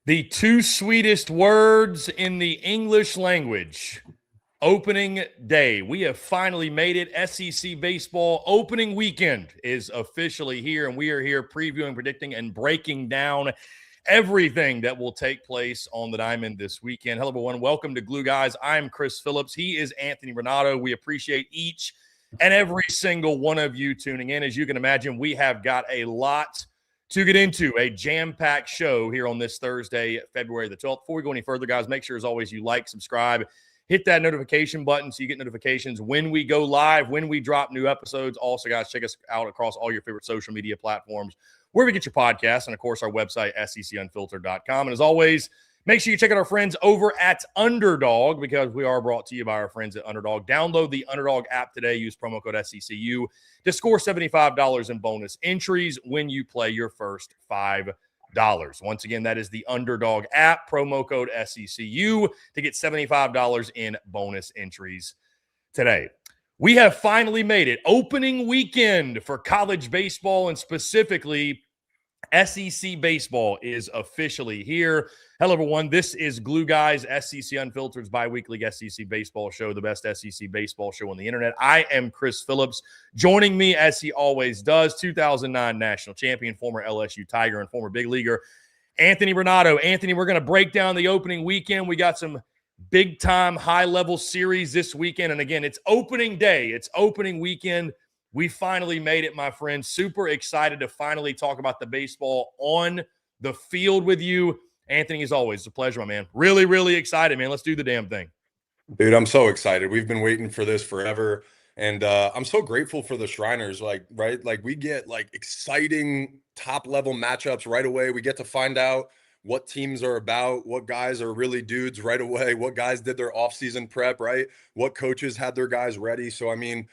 The two sweetest words in the English language. Opening day. We have finally made it. SEC baseball opening weekend is officially here, and we are here previewing, predicting, and breaking down everything that will take place on the diamond this weekend. Hello, everyone. Welcome to Glue Guys. I'm Chris Phillips. He is Anthony Ranaudo. We appreciate each and every single one of you tuning in. As you can imagine, we have got a lot to get into, a jam-packed show here on this Thursday, February the 12th. Before we go any further, guys, make sure, as always, you like, subscribe, hit that notification button so you get notifications when we go live, when we drop new episodes. Also, guys, check us out across all your favorite social media platforms, where we get your podcasts, and, of course, our website, SECUnfiltered.com. And, as always, make sure you check out our friends over at Underdog, because we are brought to you by our friends at Underdog. Download the Underdog app today. Use promo code SECU to score $75 in bonus entries when you play your first $5. Once again, that is the Underdog app, promo code SECU to get $75 in bonus entries today. We have finally made it. Opening weekend for college baseball, and specifically SEC baseball, is officially here. Hello, everyone. This is Glue Guys, SEC Unfiltered's bi-weekly SEC baseball show, the best SEC baseball show on the internet. I am Chris Phillips. Joining me, as he always does, 2009 national champion, former LSU Tiger, and former big leaguer, Anthony Ranaudo. Anthony, we're going to break down the opening weekend. We got some big-time, high-level series this weekend. And, again, it's opening day. It's opening weekend. We finally made it, my friend. Super excited to finally talk about the baseball on the field with you. Anthony, as always, it's a pleasure, my man. Really, really excited, man. Let's do the damn thing. Dude, I'm so excited. We've been waiting for this forever. And I'm so grateful for the Shriners, right? Like, we get, exciting top-level matchups right away. We get to find out what teams are about, what guys are really dudes right away, what guys did their off-season prep, right? What coaches had their guys ready. So, I mean,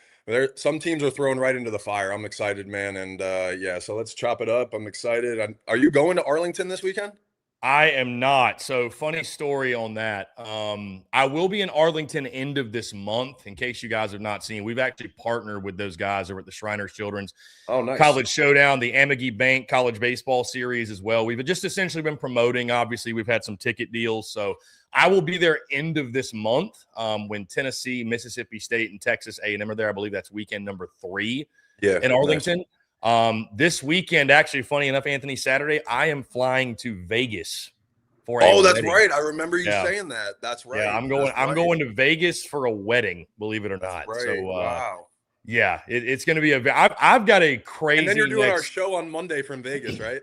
some teams are thrown right into the fire. I'm excited, man. And, yeah, so let's chop it up. I'm excited. Are you going to Arlington this weekend? I am not. So, funny story on that. I will be in Arlington end of this month. In case you guys have not seen, we've actually partnered with those guys over at the Shriners Children's College Showdown, the Amagi Bank College Baseball Series as well. We've just essentially been promoting. Obviously, we've had some ticket deals. So, I will be there end of this month when Tennessee, Mississippi State, and Texas A&M are there. I believe that's weekend number 3 in Arlington. Nice. This weekend, actually, funny enough, Anthony, Saturday, I am flying to Vegas for a that's wedding. Right. I remember you saying that. That's right. Yeah, I'm going to Vegas for a wedding, believe it or not. Right. So, wow. Yeah, it's going to be I've got a crazy. And then you're doing our show on Monday from Vegas, right?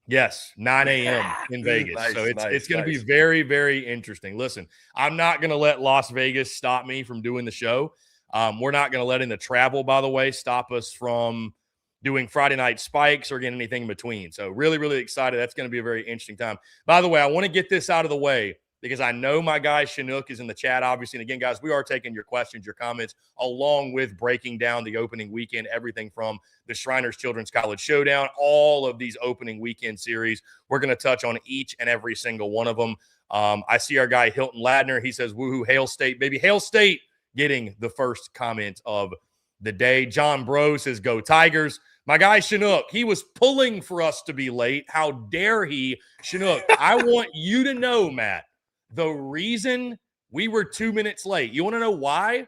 Yes, 9 a.m. in Vegas. Nice, so it's going to be very, very interesting. Listen, I'm not going to let Las Vegas stop me from doing the show. We're not going to let in the travel, by the way, stop us from doing Friday night spikes or getting anything in between. So really, really excited. That's going to be a very interesting time. By the way, I want to get this out of the way because I know my guy Chinook is in the chat, obviously. And again, guys, we are taking your questions, your comments, along with breaking down the opening weekend, everything from the Shriners Children's College Showdown, all of these opening weekend series. We're going to touch on each and every single one of them. I see our guy Hilton Ladner. He says, woohoo, Hail State, baby. Hail State getting the first comment of the day. John Bro says, go Tigers. My guy Chinook, he was pulling for us to be late. How dare he? Chinook, I want you to know, Matt, the reason we were 2 minutes late. You want to know why?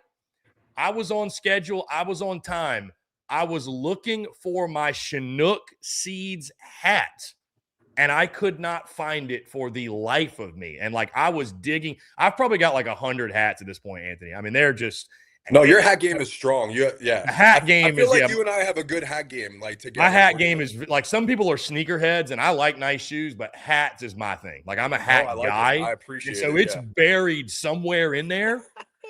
I was on schedule. I was on time. I was looking for my Chinook Seeds hat, and I could not find it for the life of me. And, I was digging. I've probably got 100 hats at this point, Anthony. I mean, they're just – no, your hat game is strong. The hat game I feel is like you and I have a good hat game. Together. My hat game is some people are sneakerheads, and I like nice shoes, but hats is my thing. I'm a hat guy. I appreciate it. So it's buried somewhere in there,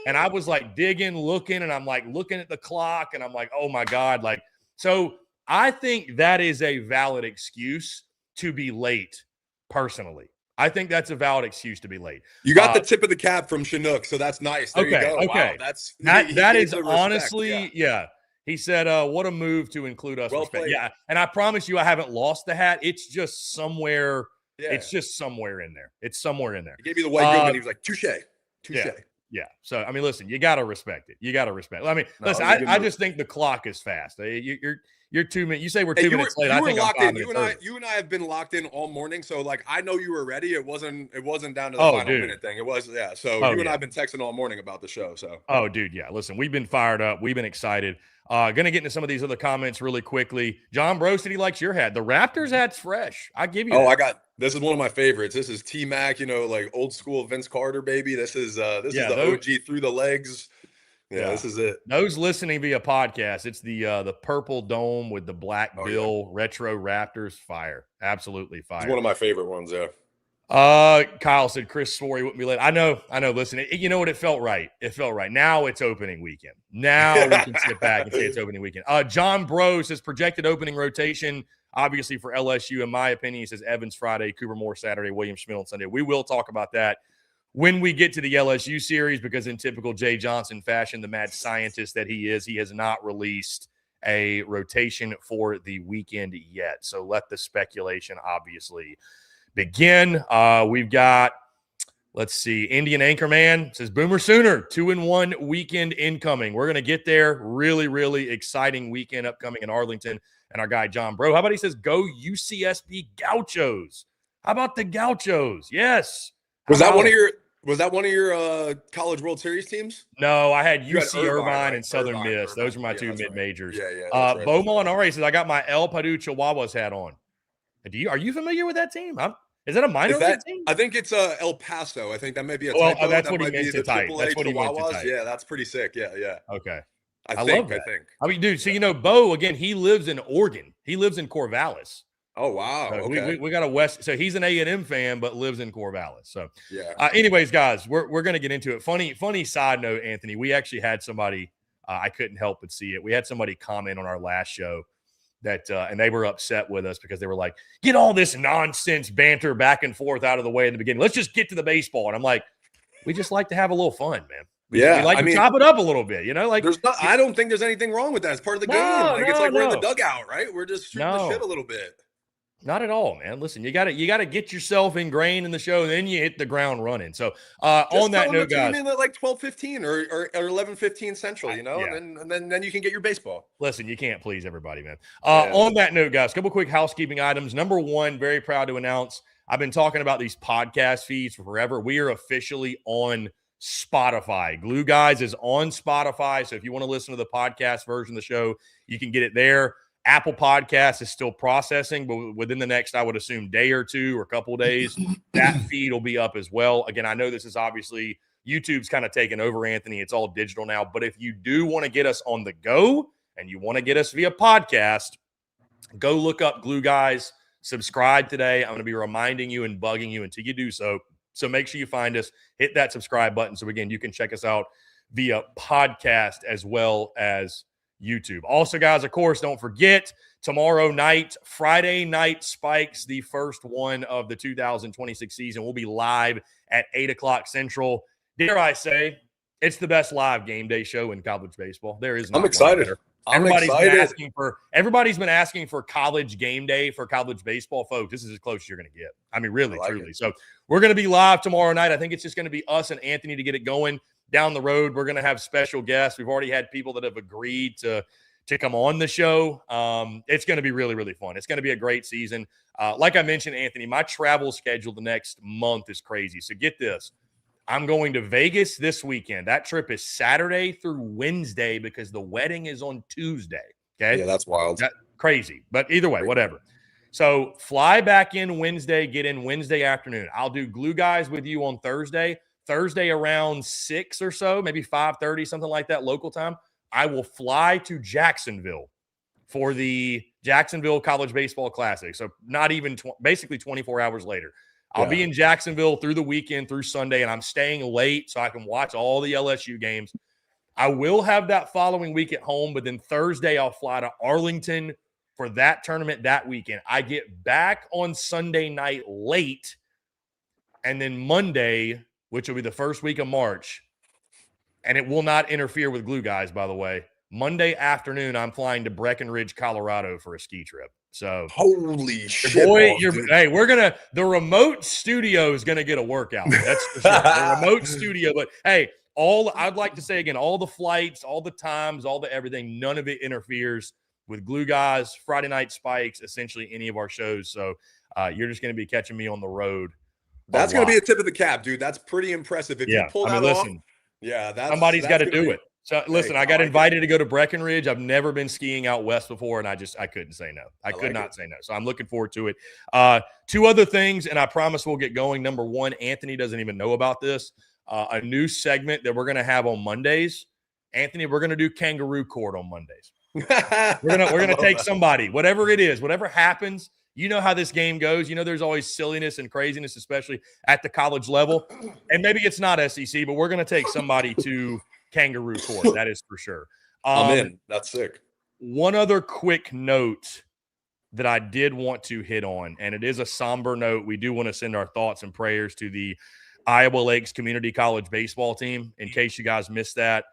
and I was digging, looking, and I'm looking at the clock, and I'm oh my god, so I think that is a valid excuse to be late. Personally, I think that's a valid excuse to be late. You got the tip of the cap from Chinook, so that's nice. There you go. Okay. Wow, that is honestly, yeah. He said, what a move to include us. Well played. Yeah, and I promise you I haven't lost the hat. It's just somewhere. Yeah. It's just somewhere in there. It's somewhere in there. He gave you the white gum, and he was like, touche. Yeah. So, I mean, listen, you got to respect it. I mean, listen, I just think the clock is fast. You're 2 minutes. You say we're Hey, 2 minutes late. I think I'm 5 minutes early. You and I have been locked in all morning. So like, I know you were ready. It wasn't down to the Oh, final dude. minute thing. It was, yeah. So Oh, you and yeah. I have been texting all morning about the show. So. Oh, dude. Yeah. Listen, we've been fired up. We've been excited. Going to get into some of these other comments really quickly. John Bro said he likes your hat. The Raptors hat's fresh. I give you that. This is one of my favorites. This is T-Mac, like old school Vince Carter, baby. This is the OG through the legs. Yeah, this is it. Those listening via podcast, it's the purple dome with the black bill, retro Raptors. Fire. Absolutely fire. It's one of my favorite ones, yeah. Kyle said Chris swore he wouldn't be late. I know. Listen, you know what? It felt right. Now it's opening weekend. Now we can sit back and say it's opening weekend. John Bro says projected opening rotation, obviously for LSU, in my opinion, he says Evans Friday, Cooper Moore Saturday, William Schmidt on Sunday. We will talk about that when we get to the LSU series, because in typical Jay Johnson fashion, the mad scientist that he is, he has not released a rotation for the weekend yet. So let the speculation obviously begin. We've got, let's see, Indian Anchorman says Boomer Sooner, 2-1 weekend incoming. We're going to get there. Really, really exciting weekend upcoming in Arlington. And our guy, John Bro, how about he says, go UCSB Gauchos? How about the Gauchos? Yes. Was that one of your College World Series teams? No, I had UC Irvine and Southern Miss. Those were my two mid-majors. Yeah. Beaumont already says, I got my El Padu Chihuahuas hat on. Are you familiar with that team? Is that a minor league team? I think it's El Paso. I think that might be a typo. That's what he meant to type. That's what he meant to type. Yeah, that's pretty sick. Yeah. Okay. I love that. I mean, dude, so Bo, again, he lives in Oregon. He lives in Corvallis. Oh, wow. So okay. we got a West. So he's an A&M fan, but lives in Corvallis. So, yeah. Anyways, guys, we're going to get into it. Funny side note, Anthony, we actually had somebody, I couldn't help but see it. We had somebody comment on our last show that, and they were upset with us because they were like, get all this nonsense banter back and forth out of the way in the beginning. Let's just get to the baseball. And I'm like, we just like to have a little fun, man. We like to chop it up a little bit, I don't think there's anything wrong with that. It's part of the game. We're in the dugout, right? We're just shooting the shit a little bit. Not at all, man. Listen, you got to get yourself ingrained in the show, and then you hit the ground running. So, on that note, guys, tune in at like 12:15 or 11:15 Central, and then you can get your baseball. Listen, you can't please everybody, man. On that note, guys, a couple quick housekeeping items. Number one, very proud to announce, I've been talking about these podcast feeds for forever. We are officially on Spotify. Glue Guys is on Spotify, so if you want to listen to the podcast version of the show, you can get it there. Apple Podcasts is still processing, but within the next, I would assume, day or two or a couple of days, that feed will be up as well. Again, I know this is obviously YouTube's kind of taken over, Anthony. It's all digital now. But if you do want to get us on the go and you want to get us via podcast, go look up Glue Guys. Subscribe today. I'm going to be reminding you and bugging you until you do so. So make sure you find us, hit that subscribe button. So again, you can check us out via podcast as well as YouTube. Also, guys, of course, don't forget tomorrow night, Friday Night Spikes, the first one of the 2026 season, will be live at 8:00 Central. Dare I say, it's the best live game day show in college baseball. There is. I'm excited. Everybody's been asking for college game day for college baseball, folks. This is as close as you're going to get. I mean, really, truly. So we're going to be live tomorrow night. I think it's just going to be us and Anthony to get it going. Down the road, we're going to have special guests. We've already had people that have agreed to come on the show. It's going to be really, really fun. It's going to be a great season. Like I mentioned, Anthony, my travel schedule the next month is crazy. So get this. I'm going to Vegas this weekend. That trip is Saturday through Wednesday because the wedding is on Tuesday. Okay. Yeah, that's wild. Crazy. But either way, whatever. So fly back in Wednesday, get in Wednesday afternoon. I'll do Glue Guys with you on Thursday around 6 or so, maybe 5:30, something like that, local time. I will fly to Jacksonville for the Jacksonville College Baseball Classic. So not even basically 24 hours later. I'll be in Jacksonville through the weekend, through Sunday, and I'm staying late so I can watch all the LSU games. I will have that following week at home, but then Thursday I'll fly to Arlington for that tournament that weekend. I get back on Sunday night late, and then Monday, which will be the first week of March, and it will not interfere with Glue Guys, by the way. Monday afternoon, I'm flying to Breckenridge, Colorado for a ski trip. So holy shit. Hey, the remote studio is going to get a workout. That's for sure. The remote studio. But hey, I'd like to say again, all the flights, all the times, all the everything, none of it interferes with Glue Guys, Friday Night Spikes, essentially any of our shows. So you're just going to be catching me on the road. That's going to be a tip of the cap, dude. That's pretty impressive. If you pull that off, somebody's got to do it. So listen, I got invited to go to Breckenridge. I've never been skiing out west before, and I couldn't say no. I could not say no. So I'm looking forward to it. Two other things, and I promise we'll get going. Number one, Anthony doesn't even know about this. A new segment that we're going to have on Mondays. Anthony, we're going to do kangaroo court on Mondays. We're gonna take somebody, whatever it is, whatever happens. You know how this game goes. You know there's always silliness and craziness, especially at the college level. And maybe it's not SEC, but we're going to take somebody to kangaroo court. That is for sure. I'm in. That's sick. One other quick note that I did want to hit on, and it is a somber note. We do want to send our thoughts and prayers to the Iowa Lakes Community College baseball team. In case you guys missed that,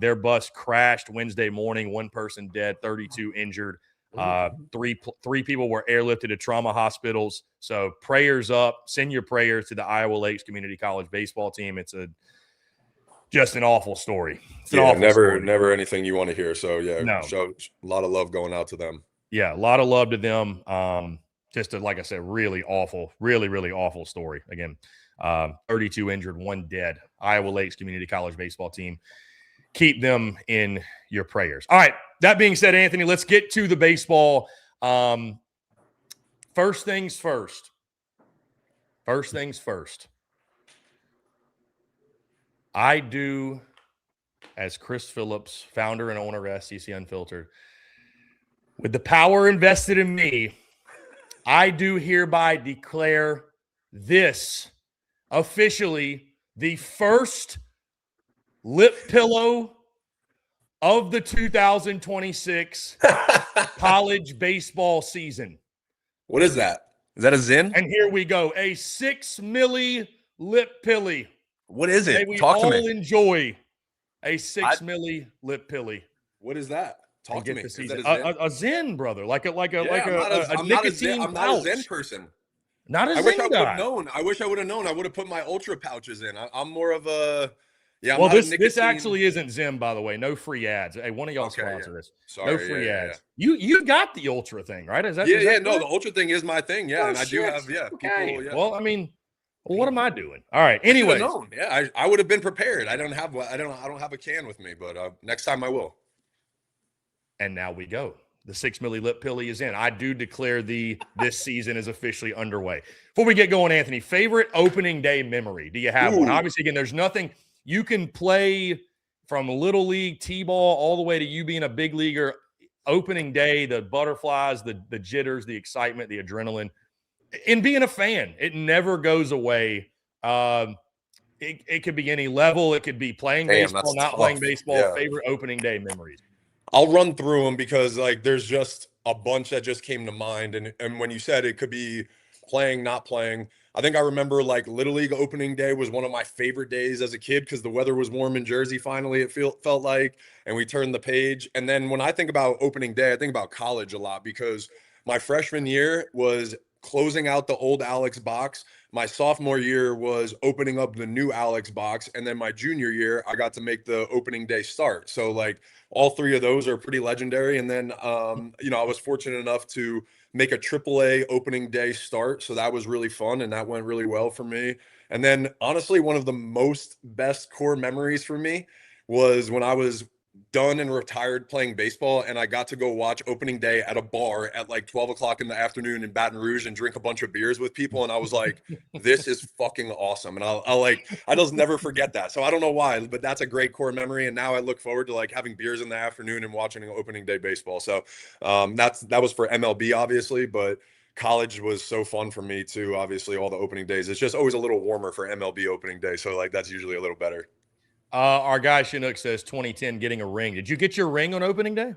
their bus crashed Wednesday morning. One person dead, 32 injured. Three people were airlifted to trauma hospitals. So prayers up. Send your prayers to the Iowa Lakes Community College baseball team. It's just an awful story. Never anything you want to hear. So show a lot of love going out to them. Yeah, a lot of love to them. Like I said, really awful, really, really awful story. Again, 32 injured, one dead. Iowa Lakes Community College baseball team. Keep them in your prayers. All right. That being said, Anthony, let's get to the baseball. First things first. I do, as Chris Phillips, founder and owner of SEC Unfiltered, with the power invested in me, I do hereby declare this officially the first lip pillow of the 2026 college baseball season. What is that? Is that a Zin? And here we go. A 6 milli lip pilly. What is it? May we Talk to me. all enjoy a 6 milli lip pilly. What is that? Talk to me. Is that a Zin, brother? Like a nicotine pouch. I'm not a Zen person. Not a Zen I wish I would guy. have known. I wish I would have known. I would have put my ultra pouches in. I'm more of a well, this actually isn't Zim, by the way. No free ads. Hey, one of y'all sponsor us. Sorry, no free ads. You got the ultra thing, right? Is that no, the ultra thing is my thing. Yeah, and I do have okay. people. Yeah. Well, I mean, what am I doing? All right. Anyway, I would have been prepared. I don't have a can with me, but next time I will. And now we go. The 6 milli lip pilly is in. I do declare this season is officially underway. Before we get going, Anthony, favorite opening day memory? Do you have one? Obviously, again, there's nothing. You can play from little league T-ball all the way to you being a big leaguer. Opening day, the butterflies, the jitters, the excitement, the adrenaline, and being a fan, it never goes away. It could be any level. It could be playing baseball, not playing baseball. Yeah. Favorite opening day memories. I'll run through them because there's just a bunch that just came to mind. And when you said it could be playing, not playing, I think I remember Little League opening day was one of my favorite days as a kid because the weather was warm in Jersey. Finally, it felt like, and we turned the page. And then when I think about opening day, I think about college a lot because my freshman year was closing out the old Alex box. My sophomore year was opening up the new Alex box. And then my junior year, I got to make the opening day start. So all three of those are pretty legendary. And then, I was fortunate enough to make a AAA opening day start. So that was really fun. And that went really well for me. And then honestly, one of the best core memories for me was when I was done and retired playing baseball. And I got to go watch opening day at a bar at 12 o'clock in the afternoon in Baton Rouge and drink a bunch of beers with people. And I was like, this is fucking awesome. And I just never forget that. So I don't know why, but that's a great core memory. And now I look forward to having beers in the afternoon and watching opening day baseball. So that was for MLB, obviously, but college was so fun for me too. Obviously all the opening days, it's just always a little warmer for MLB opening day. So that's usually a little better. Our guy Chinook says 2010 getting a ring. Did you get your ring on opening day?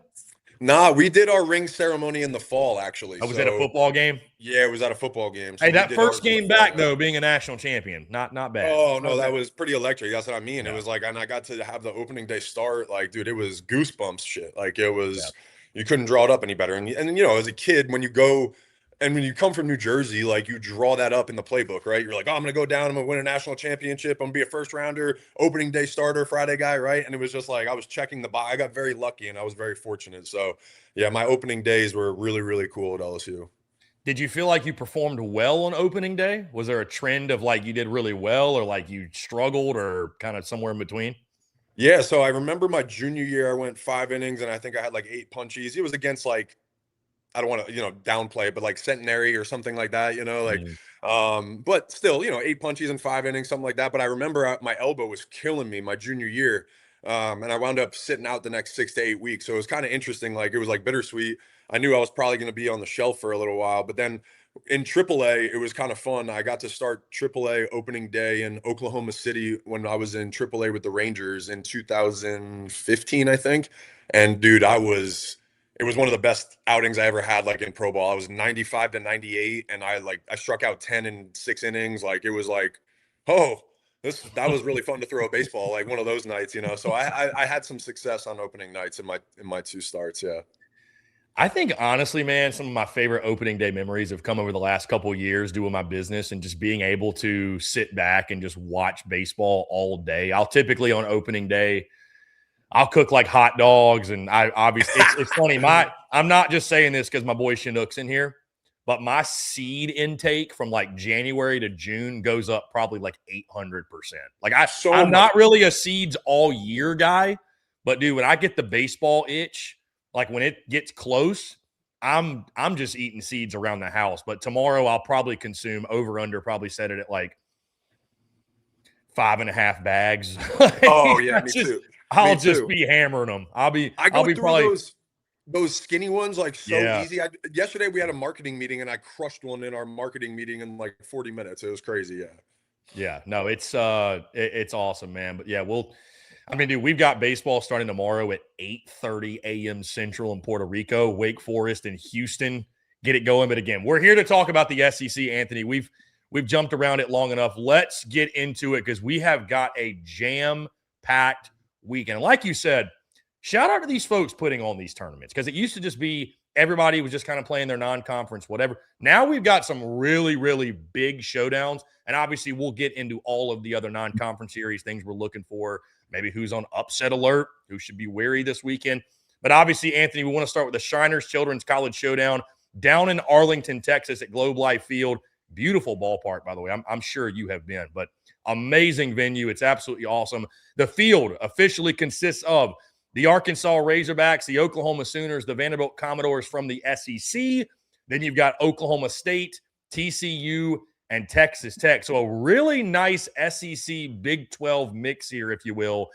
Nah, we did our ring ceremony in the fall, actually. Was it a football game? Yeah, it was at a football game. So that first game back, though, being a national champion, not bad. Oh, no, that was pretty electric. That's what I mean. Yeah. It was and I got to have the opening day start. Dude, it was goosebumps shit. It was, you couldn't draw it up any better. And as a kid, when you go And when you come from New Jersey, like you draw that up in the playbook, right? You're like, oh, I'm going to go down. I'm going to win a national championship. I'm going to be a first rounder, opening day starter, Friday guy, right? And it was just like I was checking the box. I got very lucky and I was very fortunate. So, yeah, my opening days were really, really cool at LSU. Did you feel like you performed well on opening day? Was there a trend of like you did really well or like you struggled or kind of somewhere in between? Yeah, so I remember my junior year, I went 5 innings and I think I had like 8 punchies. It was against like I don't want to, downplay it, but like Centenary or something like that, Mm. but still, 8 punchies in 5 innings, something like that. But I remember my elbow was killing me my junior year. And I wound up sitting out the next 6 to 8 weeks. So it was kind of interesting. Like it was like bittersweet. I knew I was probably going to be on the shelf for a little while, but then in AAA, it was kind of fun. I got to start AAA opening day in Oklahoma City when I was in AAA with the Rangers in 2015, I think. And dude, it was one of the best outings I ever had, like in pro ball. I was 95 to 98, and I struck out 10 in 6 innings. Like it was like, oh, that was really fun to throw a baseball, like one of those nights. So I had some success on opening nights in my 2 starts. Yeah. I think honestly, man, some of my favorite opening day memories have come over the last couple of years doing my business and just being able to sit back and just watch baseball all day. I'll typically on opening day, I'll cook like hot dogs, and I obviously it's funny. I'm not just saying this because my boy Chinook's in here, but my seed intake from like January to June goes up probably like 800%. Like I'm not really a seeds all year guy, but dude, when I get the baseball itch, like when it gets close, I'm just eating seeds around the house. But tomorrow I'll probably consume over under, probably set it at like 5.5 bags. Oh yeah, me too. I'll just be hammering them. I'll be through probably those skinny ones like so yeah. easy. Yesterday we had a marketing meeting and I crushed one in our marketing meeting in like 40 minutes. It was crazy. Yeah. Yeah. No, it's awesome, man. But yeah, dude, we've got baseball starting tomorrow at 8:30 a.m. Central in Puerto Rico, Wake Forest and Houston. Get it going. But again, we're here to talk about the SEC, Anthony. We've jumped around it long enough. Let's get into it because we have got a jam-packed weekend. Like you said, shout out to these folks putting on these tournaments because it used to just be everybody was just kind of playing their non-conference, whatever. Now we've got some really, really big showdowns, and obviously we'll get into all of the other non-conference series, things we're looking for, maybe who's on upset alert, who should be wary this weekend. But obviously, Anthony, we want to start with the Shriners Children's College Showdown down in Arlington, Texas at Globe Life Field. Beautiful ballpark, by the way. I'm sure you have been, but amazing venue. It's absolutely awesome. The field officially consists of the Arkansas Razorbacks, the Oklahoma Sooners, the Vanderbilt Commodores from the SEC. Then you've got Oklahoma State, TCU, and Texas Tech. So a really nice SEC Big 12 mix here, if you will.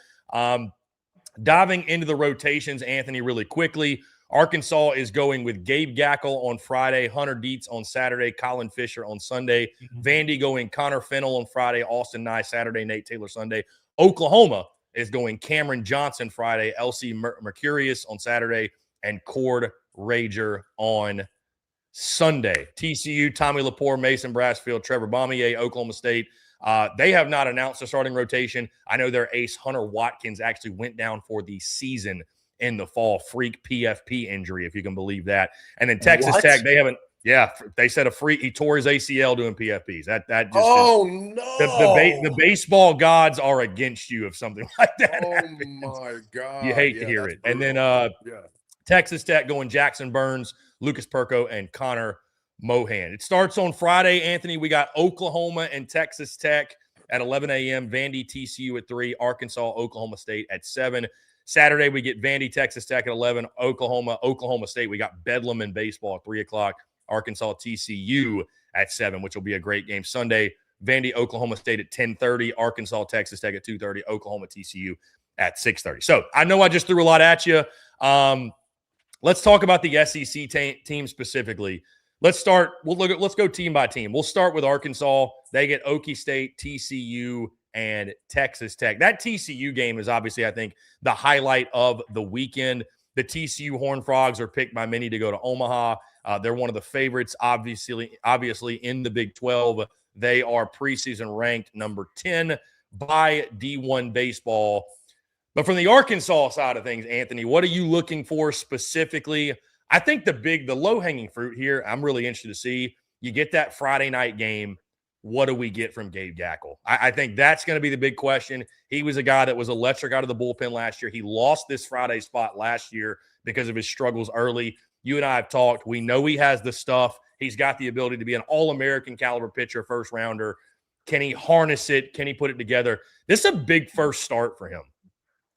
Diving into the rotations, Anthony, really quickly. Arkansas is going with Gabe Gackle on Friday, Hunter Dietz on Saturday, Colin Fisher on Sunday. Vandy going Connor Fennell on Friday, Austin Nye Saturday, Nate Taylor Sunday. Oklahoma is going Cameron Johnson Friday, LC Mercurius on Saturday, and Cord Rager on Sunday. TCU, Tommy Lepore, Mason Brassfield, Trevor Baumier, Oklahoma State. They have not announced a starting rotation. I know their ace, Hunter Watkins, actually went down for the season in the fall. Freak PFP injury, if you can believe that. And then Texas Tech, they haven't. Yeah, they said a freak. He tore his ACL doing PFPs. That just. Oh no! The baseball gods are against you if something like that. Oh happens. My god! You hate to hear it. Brutal. And then Texas Tech going Jackson Burns, Lucas Perko, and Connor Mohan. It starts on Friday, Anthony. We got Oklahoma and Texas Tech at 11 a.m. Vandy, TCU at 3, Arkansas, Oklahoma State at 7. Saturday, we get Vandy, Texas Tech at 11, Oklahoma State. We got Bedlam in baseball at 3 o'clock, Arkansas, TCU at 7, which will be a great game. Sunday, Vandy, Oklahoma State at 10:30, Arkansas, Texas Tech at 2:30, Oklahoma, TCU at 6:30. So I know I just threw a lot at you. Let's talk about the SEC team specifically. Let's go team by team. We'll start with Arkansas. They get Okie State, TCU, and Texas Tech. That TCU game is obviously, I think, the highlight of the weekend. The TCU Horned Frogs are picked by many to go to Omaha. They're one of the favorites, obviously in the Big 12. They are preseason ranked number 10 by D1 Baseball. But from the Arkansas side of things, Anthony, what are you looking for specifically? I think the low-hanging fruit here, I'm really interested to see. You get that Friday night game. What do we get from Gabe Gackle? I think that's going to be the big question. He was a guy that was electric out of the bullpen last year. He lost this Friday spot last year because of his struggles early. You and I have talked. We know he has the stuff. He's got the ability to be an All-American caliber pitcher, first rounder. Can he harness it? Can he put it together? This is a big first start for him.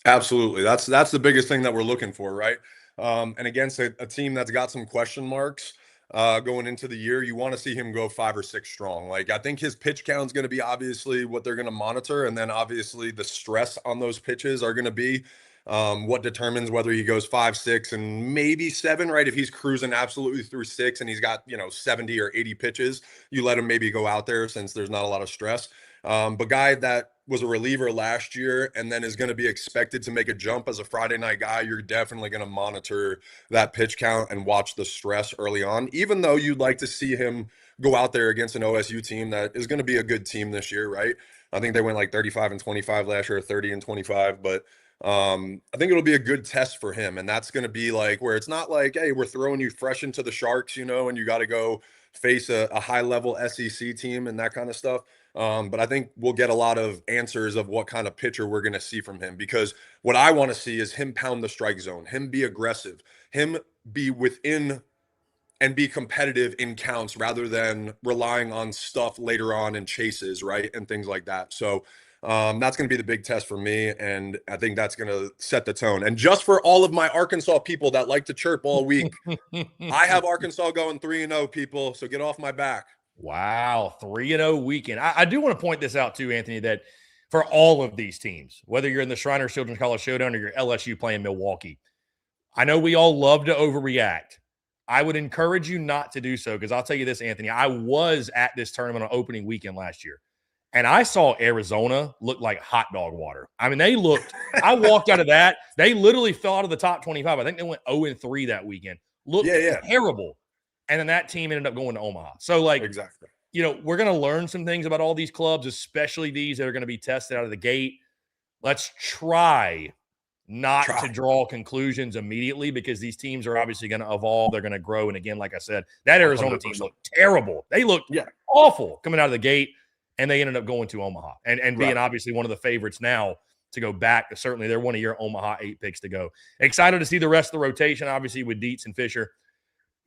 Absolutely. That's the biggest thing that we're looking for, right? And against a team that's got some question marks going into the year, you want to see him go 5 or 6 strong. Like, I think his pitch count is going to be obviously what they're going to monitor. And then obviously the stress on those pitches are going to be what determines whether he goes 5, 6, and maybe 7, right? If he's cruising absolutely through 6 and he's got, 70 or 80 pitches, you let him maybe go out there since there's not a lot of stress. But guy that was a reliever last year and then is going to be expected to make a jump as a Friday night guy, you're definitely going to monitor that pitch count and watch the stress early on, even though you'd like to see him go out there against an OSU team that is going to be a good team this year, right? I think they went like 35-25 last year, 30-25, but I think it'll be a good test for him. And that's going to be like where it's not like, hey, we're throwing you fresh into the Sharks, and you got to go face a high level SEC team and that kind of stuff. But I think we'll get a lot of answers of what kind of pitcher we're going to see from him, because what I want to see is him pound the strike zone, him be aggressive, him be within and be competitive in counts rather than relying on stuff later on in chases, right? And things like that. So that's going to be the big test for me. And I think that's going to set the tone. And just for all of my Arkansas people that like to chirp all week, I have Arkansas going 3-0, people. So get off my back. Wow, 3-0 weekend. I do want to point this out too, Anthony, that for all of these teams, whether you're in the Shriners Children's College Showdown or you're LSU playing Milwaukee, I know we all love to overreact. I would encourage you not to do so, because I'll tell you this, Anthony, I was at this tournament on opening weekend last year, and I saw Arizona look like hot dog water. I mean, they looked – I walked out of that. They literally fell out of the top 25. I think they went 0-3 that weekend. Looked terrible. And then that team ended up going to Omaha. So, like, exactly. We're going to learn some things about all these clubs, especially these that are going to be tested out of the gate. Let's try not to draw conclusions immediately, because these teams are obviously going to evolve. They're going to grow. And again, like I said, that Arizona 100%. Team looked terrible. They looked awful coming out of the gate, and they ended up going to Omaha and being obviously one of the favorites now to go back. Certainly, they're one of your Omaha 8 picks to go. Excited to see the rest of the rotation, obviously, with Dietz and Fisher.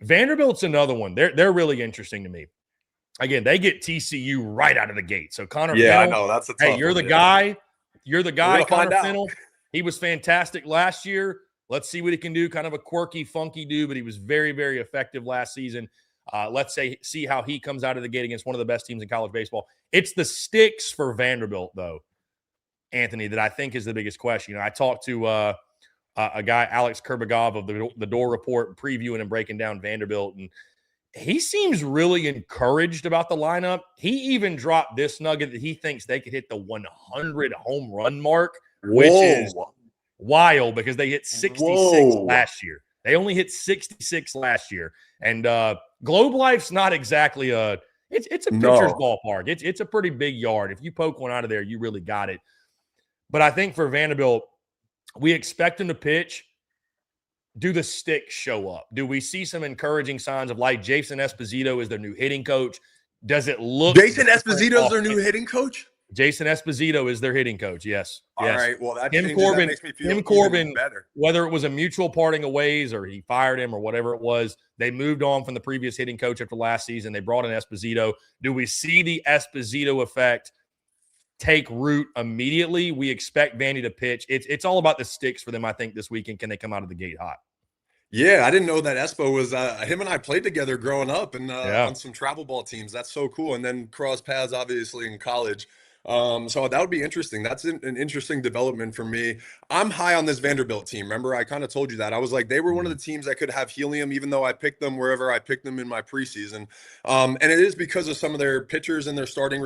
Vanderbilt's another one. They're really interesting to me. Again, they get TCU right out of the gate. So Connor Fennell, I know that's a tough you're the one, guy. You're the guy, Connor Fennell. Out. He was fantastic last year. Let's see what he can do. Kind of a quirky, funky dude, but he was very, very effective last season. Let's see how he comes out of the gate against one of the best teams in college baseball. It's the sticks for Vanderbilt, though, Anthony, that I think is the biggest question. I talked to a guy, Alex Kurbagov of the Door Report, previewing and breaking down Vanderbilt, and he seems really encouraged about the lineup. He even dropped this nugget that he thinks they could hit the 100 home run mark, which is wild, because they hit 66 last year. They only hit 66 last year. And Globe Life's not exactly it's a pitcher's ballpark. It's a pretty big yard. If you poke one out of there, you really got it. But I think for Vanderbilt, we expect them to pitch. Do the sticks show up? Do we see some encouraging signs of life? Jason Esposito is their new hitting coach. Does it look – Jason Esposito is their new hitting coach? Jason Esposito is their hitting coach, yes. All right, well, that Tim Corbin, makes me feel Tim Corbin, even better. Whether it was a mutual parting of ways or he fired him or whatever it was, they moved on from the previous hitting coach after last season. They brought in Esposito. Do we see the Esposito effect take root immediately? We expect Vandy to pitch. It's all about the sticks for them, I think, this weekend. Can they come out of the gate hot? Yeah, I didn't know that Espo was him and I played together growing up and on some travel ball teams. That's so cool. And then cross paths, obviously, in college. So that would be interesting. That's an interesting development for me. I'm high on this Vanderbilt team. Remember, I kind of told you that. I was like, they were one of the teams that could have helium, even though I picked them wherever I picked them in my preseason. And it is because of some of their pitchers and their starting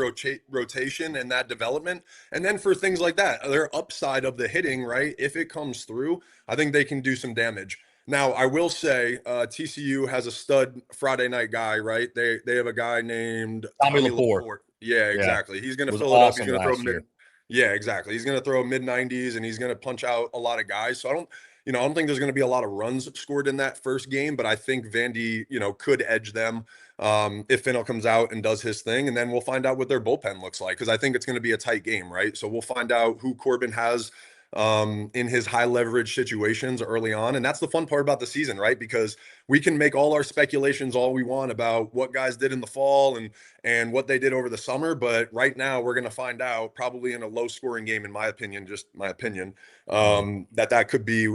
rotation and that development. And then for things like that, their upside of the hitting, right? If it comes through, I think they can do some damage. Now, I will say TCU has a stud Friday night guy, right? They have a guy named Tommy Laporte. Yeah, exactly. Yeah. He's going to fill it up. He's going to throw mid. Yeah, exactly. He's going to throw mid-90s, and he's going to punch out a lot of guys. So I don't think there's going to be a lot of runs scored in that first game, but I think Vandy, could edge them if Finnell comes out and does his thing. And then we'll find out what their bullpen looks like, because I think it's going to be a tight game, right? So we'll find out who Corbin has in his high leverage situations early on. And that's the fun part about the season, right? Because we can make all our speculations all we want about what guys did in the fall and what they did over the summer. But right now we're going to find out, probably in a low scoring game, in my opinion, just my opinion, that could be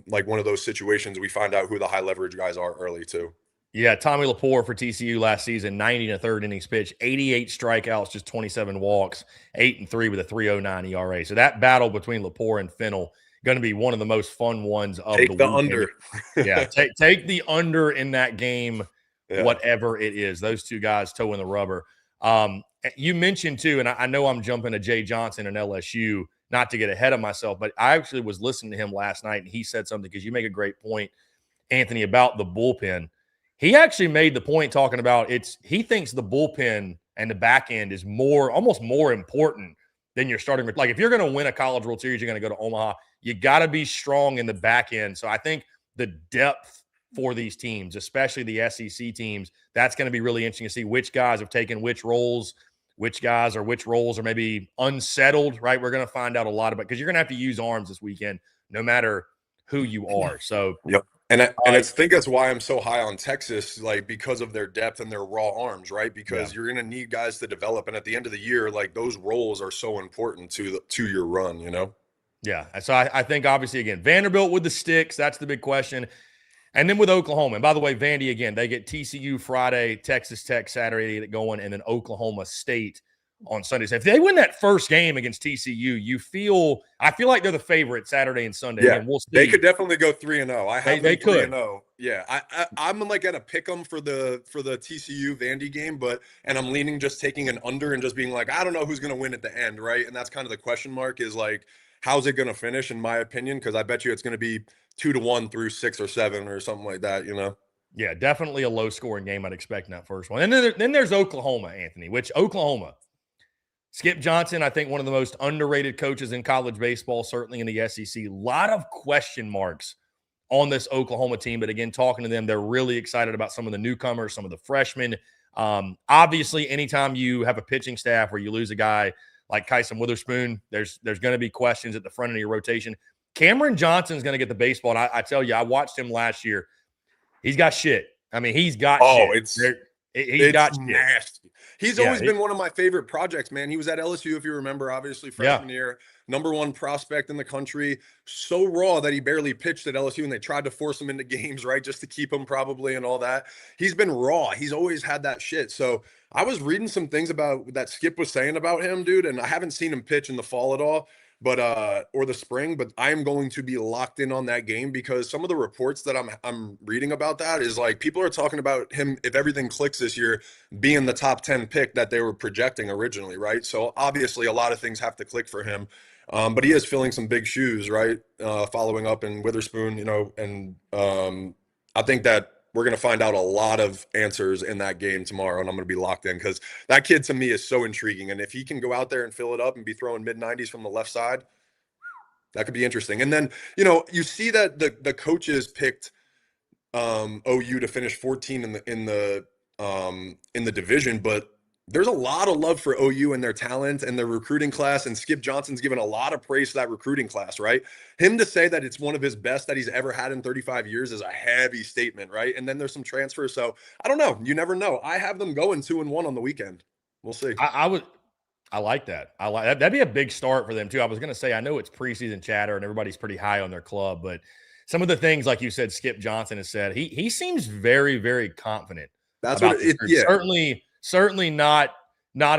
like one of those situations we find out who the high leverage guys are early too. Yeah, Tommy Lepore for TCU last season, 90 and a third innings pitched, 88 strikeouts, just 27 walks, 8-3 with a 3.09 ERA. So that battle between Lepore and Finnell going to be one of the most fun ones of take the weekend. under. Yeah, take the under in that game, whatever it is. Those two guys toeing the rubber. You mentioned too, and I know I'm jumping to Jay Johnson and LSU, not to get ahead of myself, but I actually was listening to him last night, and he said something, because you make a great point, Anthony, about the bullpen. He actually made the point talking about he thinks the bullpen and the back end is almost more important than your starting. Like, if you're going to win a College World Series, you're going to go to Omaha, you got to be strong in the back end. So I think the depth for these teams, especially the SEC teams, that's going to be really interesting to see which guys have taken which roles, which roles are maybe unsettled, right? We're going to find out a lot about, because you're going to have to use arms this weekend, no matter who you are. So, yep. And I think that's why I'm so high on Texas, like, because of their depth and their raw arms, right? Because you're going to need guys to develop. And at the end of the year, like, those roles are so important to your run, Yeah. So I think, obviously, again, Vanderbilt with the sticks, that's the big question. And then with Oklahoma, and by the way, Vandy, again, they get TCU Friday, Texas Tech Saturday, get it going, and then Oklahoma State on Sunday. So if they win that first game against TCU, I feel like they're the favorite Saturday and Sunday. Yeah, and we'll see. They could definitely go 3-0. I have they them 3-0. Yeah, I'm like at a pick 'em for the TCU Vandy game, and I'm leaning just taking an under and just being like, I don't know who's going to win at the end, right? And that's kind of the question mark, is like, how's it going to finish, in my opinion? Because I bet you it's going to be 2-1 through 6 or 7 or something like that, Yeah, definitely a low scoring game, I'd expect in that first one. And then there's Oklahoma, Anthony, which Oklahoma. Skip Johnson, I think one of the most underrated coaches in college baseball, certainly in the SEC. A lot of question marks on this Oklahoma team. But again, talking to them, they're really excited about some of the newcomers, some of the freshmen. Obviously, anytime you have a pitching staff where you lose a guy like Kyson Witherspoon, there's going to be questions at the front of your rotation. Cameron Johnson's going to get the baseball. And I tell you, I watched him last year. He's got shit. I mean, he's got shit. He's got nasty. He's always been one of my favorite projects, man. He was at LSU, if you remember, obviously freshman year, #1 prospect in the country. So raw that he barely pitched at LSU, and they tried to force him into games, right, just to keep him probably and all that. He's been raw. He's always had that shit. So I was reading some things about that Skip was saying about him, dude, and I haven't seen him pitch in the fall at all. But or the spring, but I am going to be locked in on that game, because some of the reports that I'm reading about that is like, people are talking about him, if everything clicks this year, being the top 10 pick that they were projecting originally, right? So obviously a lot of things have to click for him, but he is filling some big shoes, right? Following up in Witherspoon, and I think that we're going to find out a lot of answers in that game tomorrow, and I'm going to be locked in, because that kid to me is so intriguing. And if he can go out there and fill it up and be throwing mid-90s from the left side, that could be interesting. And then, you see that the coaches picked OU to finish 14 in the division, but there's a lot of love for OU and their talent and their recruiting class, and Skip Johnson's given a lot of praise to that recruiting class, right? Him to say that it's one of his best that he's ever had in 35 years is a heavy statement, right? And then there's some transfers, so I don't know. You never know. I have them going 2-1 on the weekend. We'll see. I like that. I like that. That'd be a big start for them too. I was going to say, I know it's preseason chatter and everybody's pretty high on their club, but some of the things, like you said, Skip Johnson has said, he seems very, very confident. That's what it is. Yeah. Certainly not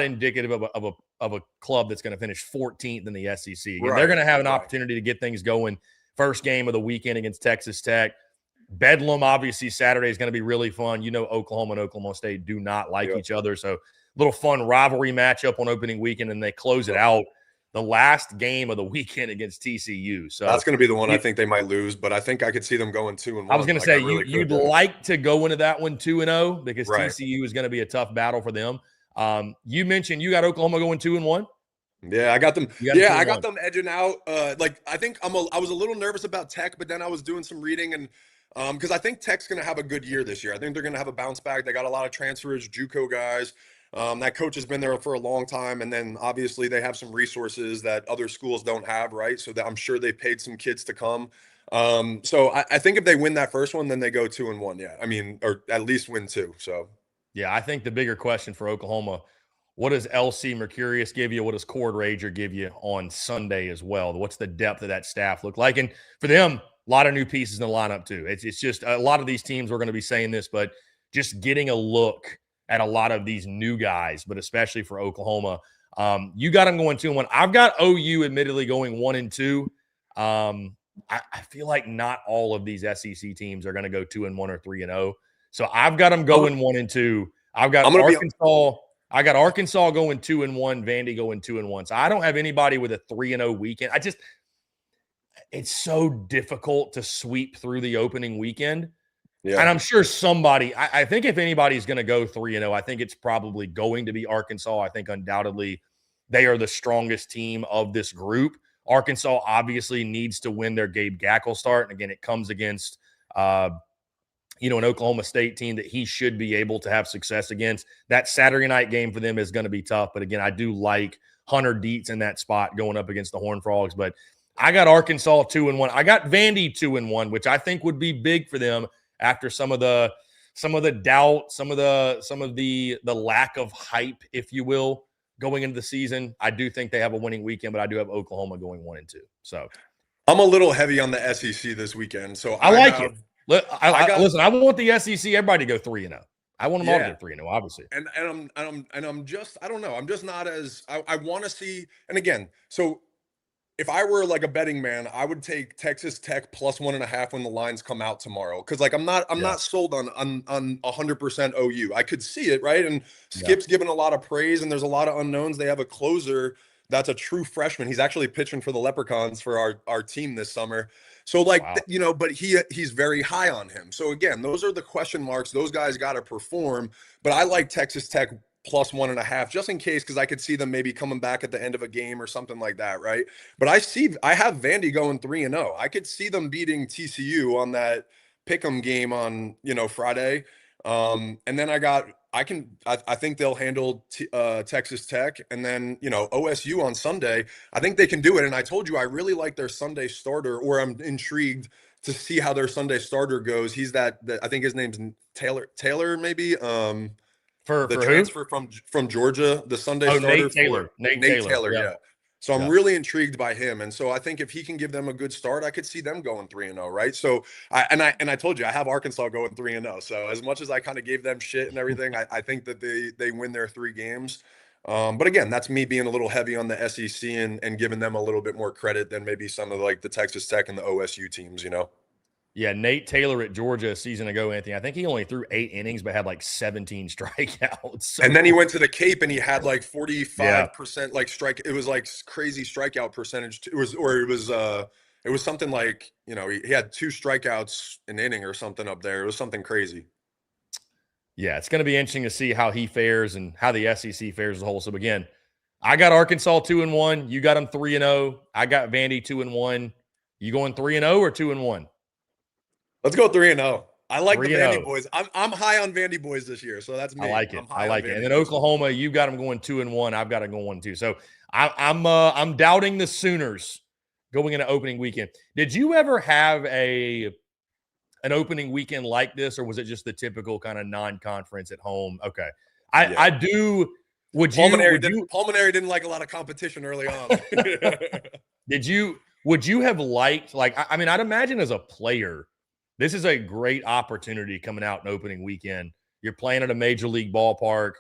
indicative of a club that's going to finish 14th in the SEC. Right. They're going to have an opportunity to get things going. First game of the weekend against Texas Tech. Bedlam, obviously, Saturday is going to be really fun. Oklahoma and Oklahoma State do not like each other, so little fun rivalry matchup on opening weekend, and they close it out the last game of the weekend against TCU. So that's going to be the one I think they might lose, but I think I could see them going 2-1. I was going to say, you'd like to go into that one 2-0, because TCU is going to be a tough battle for them. You mentioned you got Oklahoma going 2-1. Yeah, I got them. You got them Yeah, two I and got one. them edging out. Like I think I was a little nervous about Tech, but then I was doing some reading and because I think Tech's going to have a good year this year. I think they're going to have a bounce back. They got a lot of transfers, JUCO guys. That coach has been there for a long time, and then obviously they have some resources that other schools don't have, right? So that I'm sure they paid some kids to come. So I think if they win that first one, then they go 2-1. Yeah, I mean, or at least win two. So Yeah, I think the bigger question for Oklahoma, what does LC Mercurius give you? What does Cord Rager give you on Sunday as well? What's the depth of that staff look like? And for them, a lot of new pieces in the lineup too. It's just a lot of these teams, we're going to be saying this, but just getting a look at a lot of these new guys, but especially for Oklahoma. You got them going 2-1. I've got OU admittedly going 1-2. I feel like not all of these SEC teams are going to go 2-1 or 3-0. So I've got them going 1-2. I've got I'm gonna be. Arkansas. I got Arkansas going 2-1. Vandy going 2-1. So I don't have anybody with a 3-0 weekend. It's so difficult to sweep through the opening weekend. Yeah. And I'm sure somebody, I think if anybody's going to go 3-0, I think it's probably going to be Arkansas. I think undoubtedly they are the strongest team of this group. Arkansas obviously needs to win their Gabe Gackle start. And again, it comes against, an Oklahoma State team that he should be able to have success against. That Saturday night game for them is going to be tough. But again, I do like Hunter Dietz in that spot going up against the Horned Frogs. But I got Arkansas 2-1. I got Vandy 2-1, which I think would be big for them after some of the doubt, some of the lack of hype, if you will, going into the season. I do think they have a winning weekend, but I do have Oklahoma going 1-2. So I'm a little heavy on the SEC this weekend. So I like it. Listen, I want the SEC, everybody to go 3-0. I want them all to go 3-0, obviously. And I'm just, I don't know. I'm just not as I want to see. And again, so if I were like a betting man, I would take Texas Tech plus 1.5 when the lines come out tomorrow. Cause like I'm not sold on 100% OU. I could see it, right? And Skip's given a lot of praise and there's a lot of unknowns. They have a closer that's a true freshman. He's actually pitching for the Leprechauns for our team this summer. So like, wow. But he's very high on him. So again, those are the question marks. Those guys got to perform. But I like Texas Tech plus 1.5 just in case, because I could see them maybe coming back at the end of a game or something like that, right? But I have Vandy going 3-0. I could see them beating TCU on that pick'em game on Friday. And then I think they'll handle Texas Tech, and then OSU on Sunday. I think they can do it. And I told you I really like their Sunday starter, or I'm intrigued to see how their Sunday starter goes. He's I think his name's Taylor maybe. For the transfer from Georgia, the Sunday starter. Nate Taylor, yeah. So I'm really intrigued by him, and so I think if he can give them a good start, I could see them going 3-0, right? So I told you I have Arkansas going 3-0. So as much as I kind of gave them shit and everything, I think that they win their 3 games. But again, that's me being a little heavy on the SEC and giving them a little bit more credit than maybe some of like the Texas Tech and the OSU teams, Yeah, Nate Taylor at Georgia a season ago, Anthony. I think he only threw 8 innings, but had like 17 strikeouts. So, and then he went to the Cape and he had like 45% like strike. It was like crazy strikeout percentage. It was something like, he had 2 strikeouts an inning or something up there. It was something crazy. Yeah, it's going to be interesting to see how he fares and how the SEC fares as a whole. So again, I got Arkansas 2-1. You got them 3-0. I got Vandy 2-1. You going 3-0 or 2-1? Let's go 3-0. I like the Vandy boys. I'm high on Vandy boys this year, so that's me. I like it. And then Oklahoma, you got them going 2-1. I've got them going 1-2. So I'm doubting the Sooners going into opening weekend. Did you ever have an opening weekend like this, or was it just the typical kind of non-conference at home? Okay, I do. Pulmonary didn't like a lot of competition early on. Would you have liked, I'd imagine as a player, this is a great opportunity coming out in opening weekend. You're playing at a major league ballpark.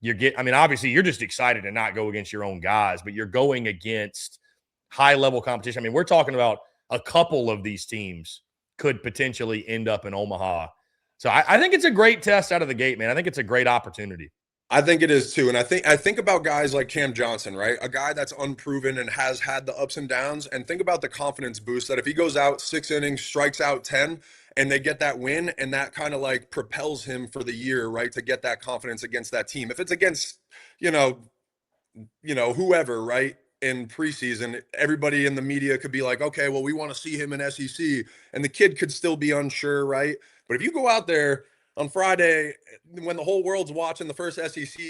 Obviously you're just excited to not go against your own guys, but you're going against high level competition. We're talking about a couple of these teams could potentially end up in Omaha. So I think it's a great test out of the gate, man. I think it's a great opportunity. I think it is too. And I think about guys like Cam Johnson, right? A guy that's unproven and has had the ups and downs. And think about the confidence boost that if he goes out 6 innings, strikes out 10, and they get that win, and that kind of like propels him for the year, right? To get that confidence against that team. If it's against, whoever, right? in preseason, everybody in the media could be like, okay, well, we want to see him in SEC, and the kid could still be unsure, right? But if you go out there on Friday, when the whole world's watching the first SEC,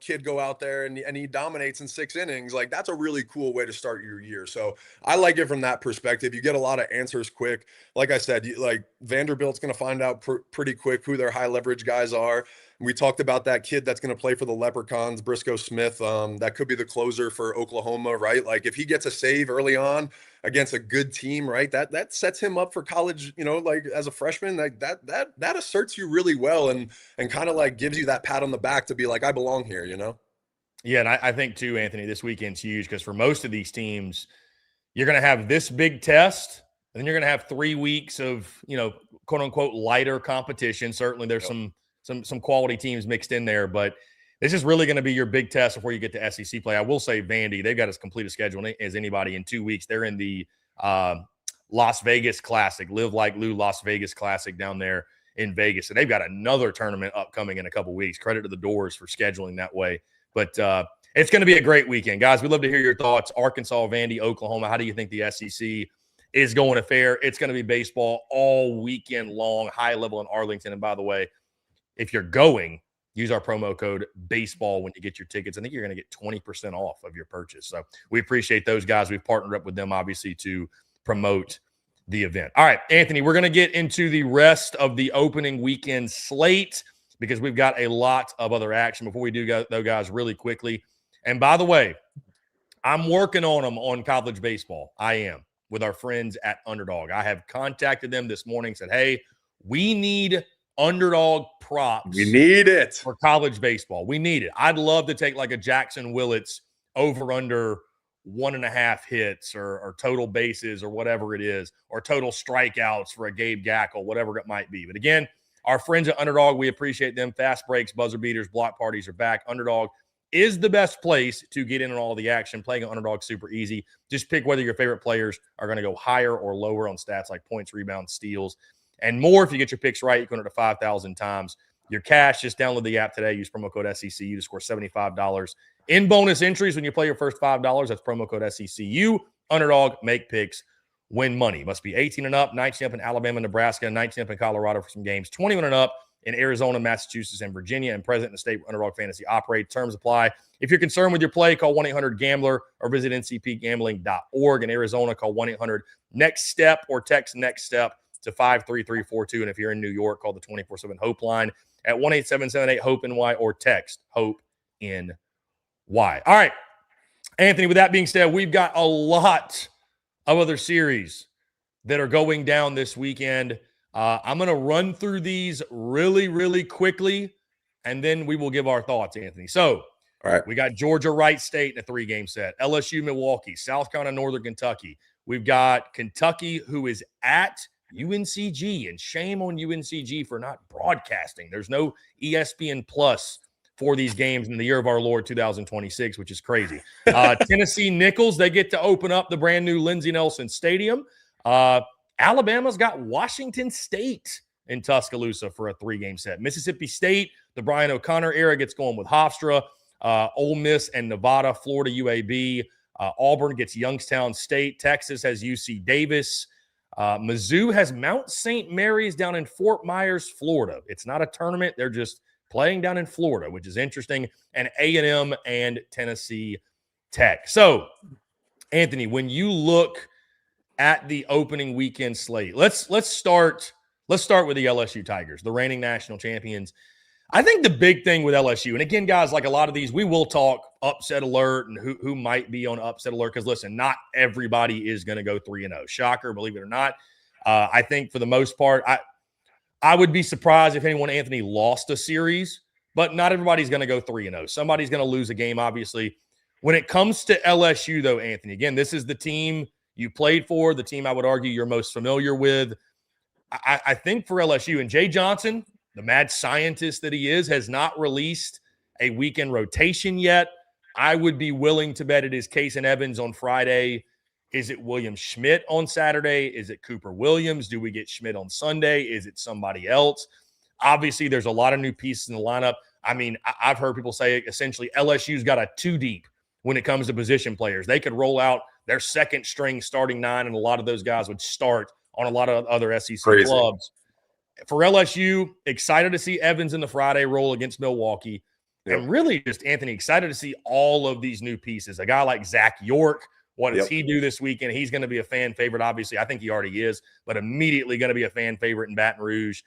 kid go out there and he dominates in 6 innings, like that's a really cool way to start your year. So I like it from that perspective. You get a lot of answers quick. Like I said, like Vanderbilt's going to find out pretty quick who their high leverage guys are. We talked about that kid that's going to play for the Leprechauns, Briscoe Smith. That could be the closer for Oklahoma, right? Like if he gets a save early on against a good team, right? That sets him up for college, like as a freshman, like that asserts you really well and kind of like gives you that pat on the back to be like, I belong here, Yeah, and I think too, Anthony, this weekend's huge because for most of these teams, you're going to have this big test, and then you're going to have 3 weeks of, quote unquote, lighter competition. Certainly there's some quality teams mixed in there, but this is really going to be your big test before you get to SEC play. I will say Vandy, they've got as complete a schedule as anybody in 2 weeks. They're in the Las Vegas Classic, Live Like Lou Las Vegas Classic down there in Vegas. And they've got another tournament upcoming in a couple weeks. Credit to the Doors for scheduling that way. But it's going to be a great weekend. Guys, we'd love to hear your thoughts. Arkansas, Vandy, Oklahoma, how do you think the SEC is going to fare? It's going to be baseball all weekend long, high level in Arlington. And by the way, if you're going, use our promo code BASEBALL when you get your tickets. I think you're going to get 20% off of your purchase. So we appreciate those guys. We've partnered up with them, obviously, to promote the event. All right, Anthony, we're going to get into the rest of the opening weekend slate because we've got a lot of other action. Before we do go, though, guys, really quickly, and by the way, I'm working on them on college baseball. I am, with our friends at Underdog. I have contacted them this morning, said, hey, we need underdog props. We need it for college baseball. We need it. I'd love to take like a Jackson Willits over under 1.5 hits or total bases or whatever it is, or total strikeouts for a Gabe Gackle, whatever it might be. But again, our friends at Underdog, we appreciate them. Fast breaks, buzzer beaters, block parties are back. Underdog is the best place to get in on all the action. Playing an Underdog super easy. Just pick whether your favorite players are going to go higher or lower on stats like points, rebounds, steals, and more. If you get your picks right, you can earn it to 5,000 times your cash. Just download the app today. Use promo code SECU to score $75 in bonus entries when you play your first $5. That's promo code SECU. Underdog, make picks, win money. Must be 18 and up, 19 up in Alabama, Nebraska, 19 up in Colorado for some games, 21 and up in Arizona, Massachusetts, and Virginia, and present in the state where Underdog Fantasy operates. Terms apply. If you're concerned with your play, call 1-800-GAMBLER or visit ncpgambling.org. In Arizona, call 1-800-NEXT-STEP or text NEXT STEP to 53342. And if you're in New York, call the 24/7 Hope line at 1-877-8-HOPE-NY or text HOPE-NY. All right, Anthony, with that being said, we've got a lot of other series that are going down this weekend. I'm going to run through these really, really quickly, and then we will give our thoughts, Anthony. So, all right, we got Georgia Wright State in a 3-game set, LSU Milwaukie, South Carolina Northern Kentucky. We've got Kentucky, who is at UNCG, and shame on UNCG for not broadcasting. There's no ESPN Plus for these games in the year of our Lord 2026, which is crazy. Tennessee Nicholls, they get to open up the brand new Lindsey Nelson Stadium. Alabama's got Washington State in Tuscaloosa for a 3-game set. Mississippi State, the Brian O'Connor era, gets going with Hofstra. Ole Miss and Nevada, Florida UAB. Auburn gets Youngstown State. Texas has UC Davis. Mizzou has Mount St. Mary's down in Fort Myers, Florida. It's not a tournament. They're just playing down in Florida, which is interesting. And A&M and Tennessee Tech. So, Anthony, when you look at the opening weekend slate, let's start with the LSU Tigers, the reigning national champions. I think the big thing with LSU, and again, guys, like a lot of these, we will talk upset alert and who might be on upset alert because, listen, not everybody is going to go 3-0. Shocker, believe it or not. I think for the most part, I would be surprised if anyone, Anthony, lost a series, but not everybody's going to go 3-0. Somebody's going to lose a game, obviously. When it comes to LSU, though, Anthony, again, this is the team you played for, the team I would argue you're most familiar with. I think for LSU, and Jay Johnson, the mad scientist that he is, has not released a weekend rotation yet. I would be willing to bet it is Case and Evans on Friday. Is it William Schmidt on Saturday? Is it Cooper Williams? Do we get Schmidt on Sunday? Is it somebody else? Obviously, there's a lot of new pieces in the lineup. I mean, I've heard people say essentially LSU's got a 2 deep when it comes to position players. They could roll out their second string starting 9, and a lot of those guys would start on a lot of other SEC clubs. For LSU, excited to see Evans in the Friday roll against Milwaukee. Yep. And really just, Anthony, excited to see all of these new pieces. A guy like Zach York, what does he do this weekend? He's going to be a fan favorite, obviously. I think he already is, but immediately going to be a fan favorite in Baton Rouge.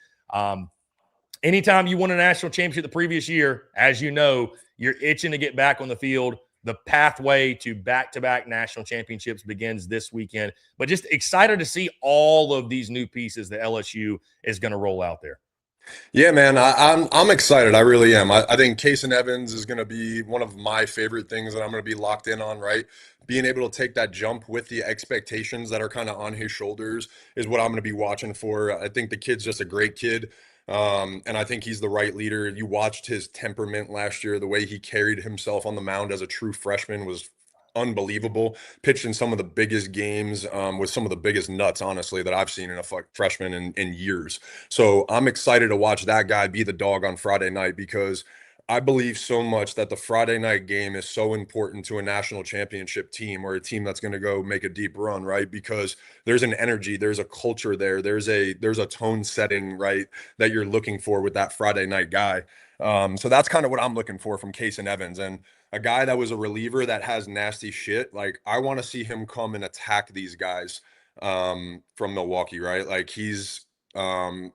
Anytime you won a national championship the previous year, as you know, you're itching to get back on the field. The pathway to back-to-back national championships begins this weekend. But just excited to see all of these new pieces that LSU is going to roll out there. Yeah, man, I'm excited. I really am. I think Kason Evans is going to be one of my favorite things that I'm going to be locked in on, right? Being able to take that jump with the expectations that are kind of on his shoulders is what I'm going to be watching for. I think the kid's just a great kid. And I think he's the right leader. You watched his temperament last year. The way he carried himself on the mound as a true freshman was unbelievable. Pitched in some of the biggest games with some of the biggest nuts, honestly, that I've seen in a freshman in years. So I'm excited to watch that guy be the dog on Friday night, because I believe so much that the Friday night game is so important to a national championship team, or a team that's going to go make a deep run, right? Because there's an energy, there's a culture there, there's a tone setting, right, that you're looking for with that Friday night guy. So that's kind of what I'm looking for from Kason Evans. And a guy that was a reliever that has nasty shit, like, I want to see him come and attack these guys from Milwaukee, right? Like, he's going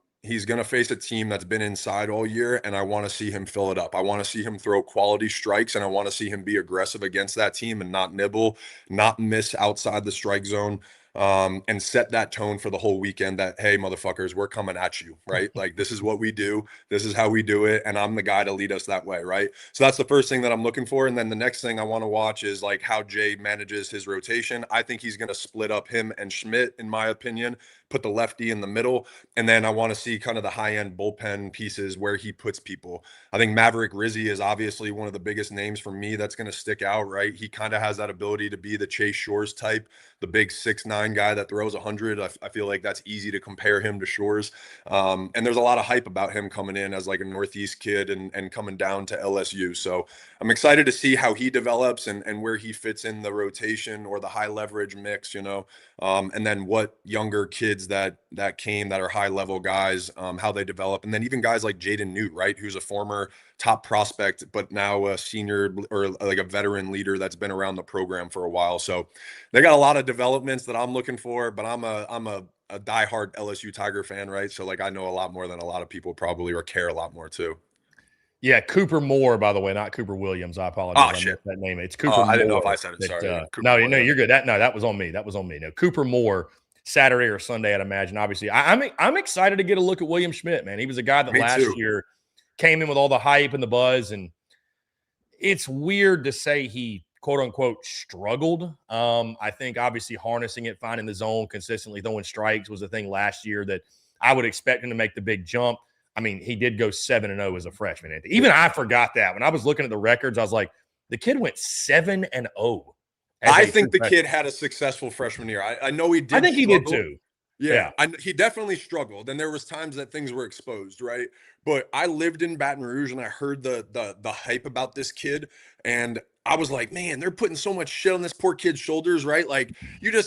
to face a team that's been inside all year, and I want to see him fill it up. I want to see him throw quality strikes, and I want to see him be aggressive against that team and not nibble, not miss outside the strike zone, and set that tone for the whole weekend that, hey, motherfuckers, we're coming at you, right? Like, this is what we do. This is how we do it, and I'm the guy to lead us that way, right? So that's the first thing that I'm looking for. And then the next thing I want to watch is, like, how Jay manages his rotation. I think he's going to split up him and Schmidt, in my opinion, put the lefty in the middle. And then I want to see kind of the high-end bullpen pieces where he puts people. I think Maverick Rizzi is obviously one of the biggest names for me that's going to stick out, right? He kind of has that ability to be the Chase Shores type, the big 6'9" guy that throws 100. I feel like that's easy to compare him to Shores. And there's a lot of hype about him coming in as like a Northeast kid and coming down to LSU. So I'm excited to see how he develops and where he fits in the rotation or the high leverage mix, you know, and then what younger kids that came that are high level guys, how they develop. And then even guys like Jaden Newt, right, who's a former top prospect, but now a senior or like a veteran leader that's been around the program for a while. So they got a lot of developments that I'm looking for, but I'm a diehard LSU Tiger fan, right? So, like, I know a lot more than a lot of people probably, or care a lot more too. Yeah, Cooper Moore, by the way, not Cooper Williams. I apologize. Oh, shit. That name. It's Cooper Moore. I didn't know if I said it. Sorry. No, you're good. That was on me. No, Cooper Moore, Saturday or Sunday, I'd imagine. Obviously, I'm excited to get a look at William Schmidt, man. He was a guy that last year came in with all the hype and the buzz, and it's weird to say he, quote unquote, struggled. I think obviously harnessing it, finding the zone, consistently throwing strikes was a thing last year that I would expect him to make the big jump. I mean, he did go 7-0 as a freshman. Even I forgot that. When I was looking at the records, I was like, the kid went 7-0. I think the kid had a successful freshman year. I know he did. I think struggle. He did too. Yeah. He definitely struggled, and there was times that things were exposed, right? But I lived in Baton Rouge, and I heard the hype about this kid, and I was like, man, they're putting so much shit on this poor kid's shoulders, right? Like,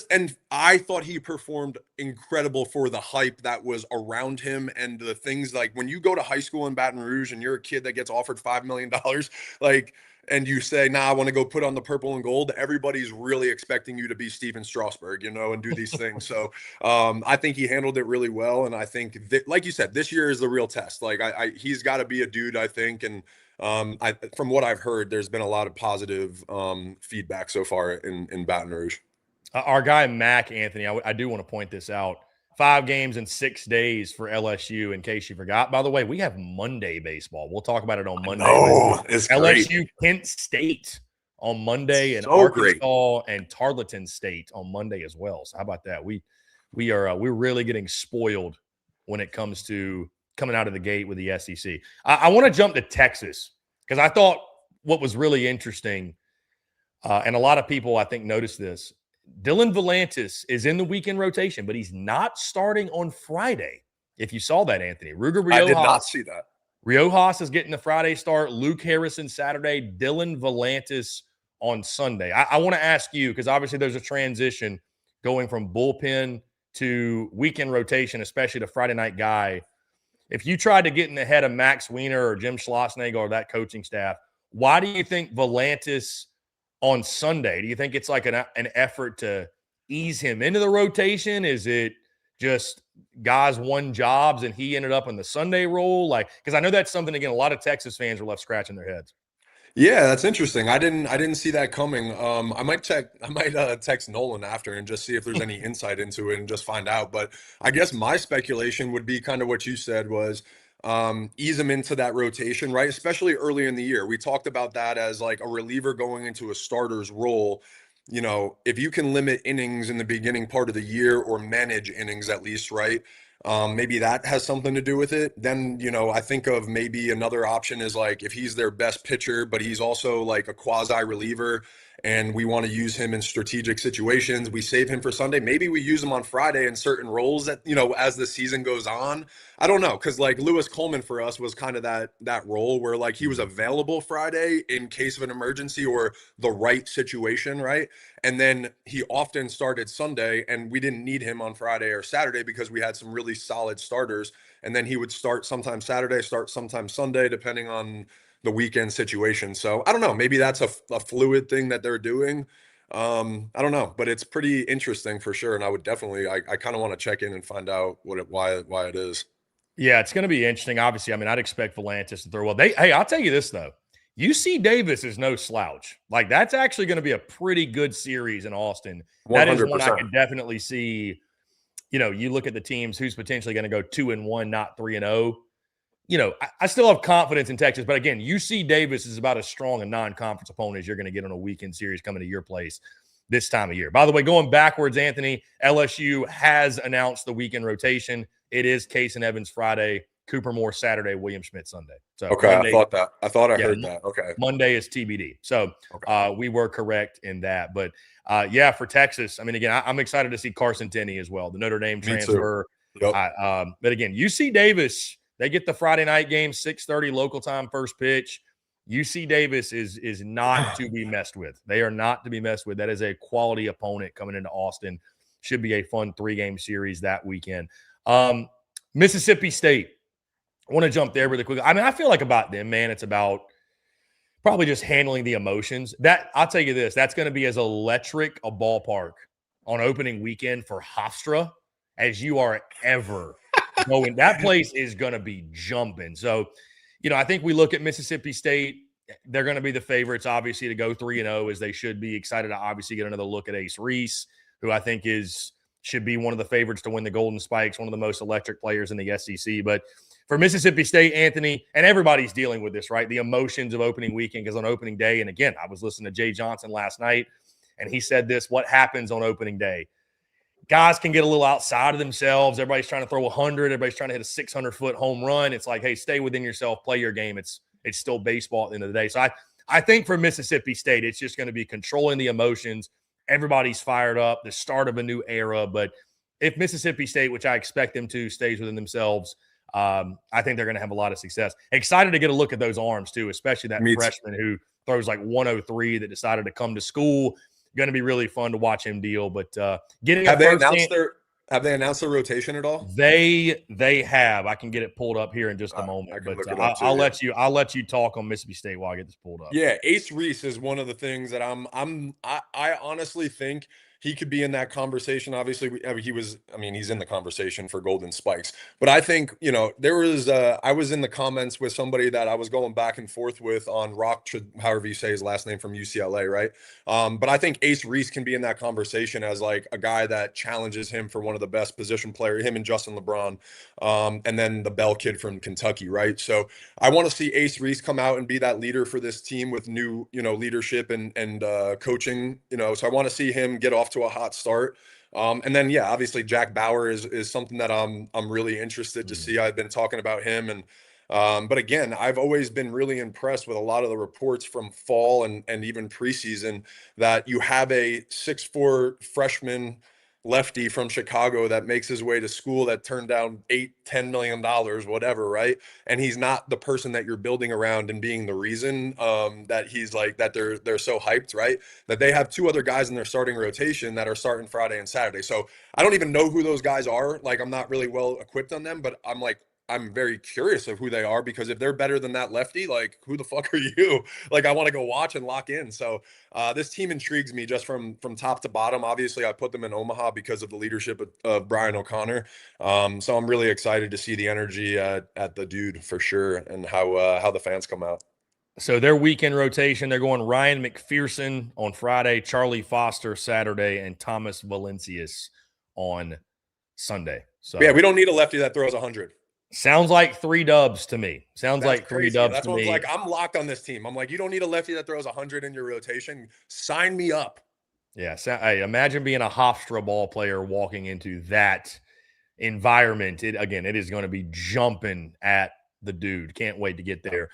and I thought he performed incredible for the hype that was around him and the things, like, when you go to high school in Baton Rouge and you're a kid that gets offered $5 million, like, and you say, nah, I want to go put on the purple and gold, everybody's really expecting you to be Steven Strasburg, you know, and do these things. So I think he handled it really well. And I think that, like you said, this year is the real test. Like, he's got to be a dude, I think. And from what I've heard, there's been a lot of positive feedback so far in Baton Rouge. Our guy, Mac Anthony, I do want to point this out. 5 games in 6 days for LSU, in case you forgot. By the way, we have Monday baseball. We'll talk about it on Monday. Oh, it's LSU, great. Kent State on Monday, and so Arkansas and Tarleton State on Monday as well. So how about that? We're really getting spoiled when it comes to coming out of the gate with the SEC. I want to jump to Texas, because I thought what was really interesting, and a lot of people I think noticed this, Dylan Volantis is in the weekend rotation, but he's not starting on Friday. If you saw that, Anthony. Ruger Riojas. I did not see that. Riojas is getting the Friday start. Luke Harrison Saturday. Dylan Volantis on Sunday. I want to ask you, because obviously there's a transition going from bullpen to weekend rotation, especially the Friday night guy. If you tried to get in the head of Max Wiener or Jim Schlossnagle or that coaching staff, why do you think Volantis on Sunday? Do you think it's like an effort to ease him into the rotation? Is it just guys won jobs and he ended up in the Sunday role? Like, because I know that's something, again, a lot of Texas fans are left scratching their heads. Yeah, that's interesting. I didn't see that coming. I might text Nolan after and just see if there's any insight into it and just find out. But I guess my speculation would be kind of what you said was ease him into that rotation, right? Especially early in the year. We talked about that as like a reliever going into a starter's role. You know, if you can limit innings in the beginning part of the year or manage innings at least, right? Maybe that has something to do with it. Then, you know, I think of maybe another option is like if he's their best pitcher, but he's also like a quasi reliever and we want to use him in strategic situations, we save him for Sunday. Maybe we use him on Friday in certain roles that, you know, as the season goes on. I don't know, because like Lewis Coleman for us was kind of that role where like he was available Friday in case of an emergency or the right situation, right? And then he often started Sunday, and we didn't need him on Friday or Saturday because we had some really solid starters. And then he would start sometime Saturday, start sometime Sunday, depending on the weekend situation. So I don't know. Maybe that's a fluid thing that they're doing. I don't know, but it's pretty interesting for sure. And I would definitely, I kind of want to check in and find out why it is. Yeah, it's going to be interesting. Obviously, I mean, I'd expect Volantis to throw well. Hey, I'll tell you this though. UC Davis is no slouch. Like, that's actually going to be a pretty good series in Austin. 100%. That is one I can definitely see. You know, you look at the teams who's potentially going to go 2-1, not 3-0. You know, I still have confidence in Texas, but again, UC Davis is about as strong a non-conference opponent as you're going to get on a weekend series coming to your place this time of year. By the way, going backwards, Anthony, LSU has announced the weekend rotation. It is Case and Evans Friday, Cooper Moore Saturday, William Schmidt Sunday. So okay, Monday, I thought I heard that. Okay, Monday is TBD. So we were correct in that. But yeah, for Texas, I mean, again, I'm excited to see Carson Tenney as well, the Notre Dame transfer. Yep. But again, UC Davis, they get the Friday night game, 6:30 local time, first pitch. UC Davis is not to be messed with. They are not to be messed with. That is a quality opponent coming into Austin. Should be a fun 3-game series that weekend. Mississippi State. I want to jump there really quickly. I mean, I feel like about them, man, it's about probably just handling the emotions. That I'll tell you this, that's going to be as electric a ballpark on opening weekend for Hofstra as you are ever going. That place is going to be jumping. So, you know, I think we look at Mississippi State. They're going to be the favorites, obviously, to go 3-0, as they should be. Excited to obviously get another look at Ace Reese, who I think should be one of the favorites to win the Golden Spikes, one of the most electric players in the SEC. But for Mississippi State, Anthony, and everybody's dealing with this, right? The emotions of opening weekend, because on opening day, and again, I was listening to Jay Johnson last night, and he said this: what happens on opening day? Guys can get a little outside of themselves. Everybody's trying to throw 100. Everybody's trying to hit a 600-foot home run. It's like, hey, stay within yourself, play your game. It's still baseball at the end of the day. So I think for Mississippi State, it's just going to be controlling the emotions. Everybody's fired up, the start of a new era. But if Mississippi State, which I expect them to, stays within themselves, I think they're going to have a lot of success. Excited to get a look at those arms, too, especially that freshman who throws like 103 that decided to come to school. Going to be really fun to watch him deal. But getting have they announced their rotation at all? They have. I can get it pulled up here in just a moment. But I'll let you talk on Mississippi State while I get this pulled up. Yeah, Ace Reese is one of the things that I honestly think he could be in that conversation. Obviously, he's in the conversation for Golden Spikes. But I think, you know, I was in the comments with somebody that I was going back and forth with on Rock, however you say his last name, from UCLA, right? But I think Ace Reese can be in that conversation as like a guy that challenges him for one of the best position players, him and Justin LeBron, and then the Bell kid from Kentucky, right? So I want to see Ace Reese come out and be that leader for this team with new, you know, leadership and coaching, you know. So I want to see him get off to a hot start. And then, yeah, obviously Jack Bauer is something that I'm really interested to see. I've been talking about him, and but again, I've always been really impressed with a lot of the reports from fall and even preseason that you have a 6'4" freshman lefty from Chicago that makes his way to school that turned down $8-10 million, whatever, right? And he's not the person that you're building around and being the reason that he's like that they're so hyped, right? That they have two other guys in their starting rotation that are starting Friday and Saturday. So I don't even know who those guys are. Like, I'm not really well equipped on them, but I'm very curious of who they are, because if they're better than that lefty, like, who the fuck are you? Like, I want to go watch and lock in. So this team intrigues me just from top to bottom. Obviously, I put them in Omaha because of the leadership of Brian O'Connor. So I'm really excited to see the energy at the dude for sure, and how the fans come out. So their weekend rotation, they're going Ryan McPherson on Friday, Charlie Foster Saturday, and Thomas Valencius on Sunday. So yeah, we don't need a lefty that throws 100. Sounds like 3 dubs to me. Sounds That's like crazy. 3 dubs That's to what me. like, I'm locked on this team. I'm like, you don't need a lefty that throws 100 in your rotation. Sign me up. Yeah. So, hey, imagine being a Hofstra ball player walking into that environment. It is going to be jumping at the dude. Can't wait to get there.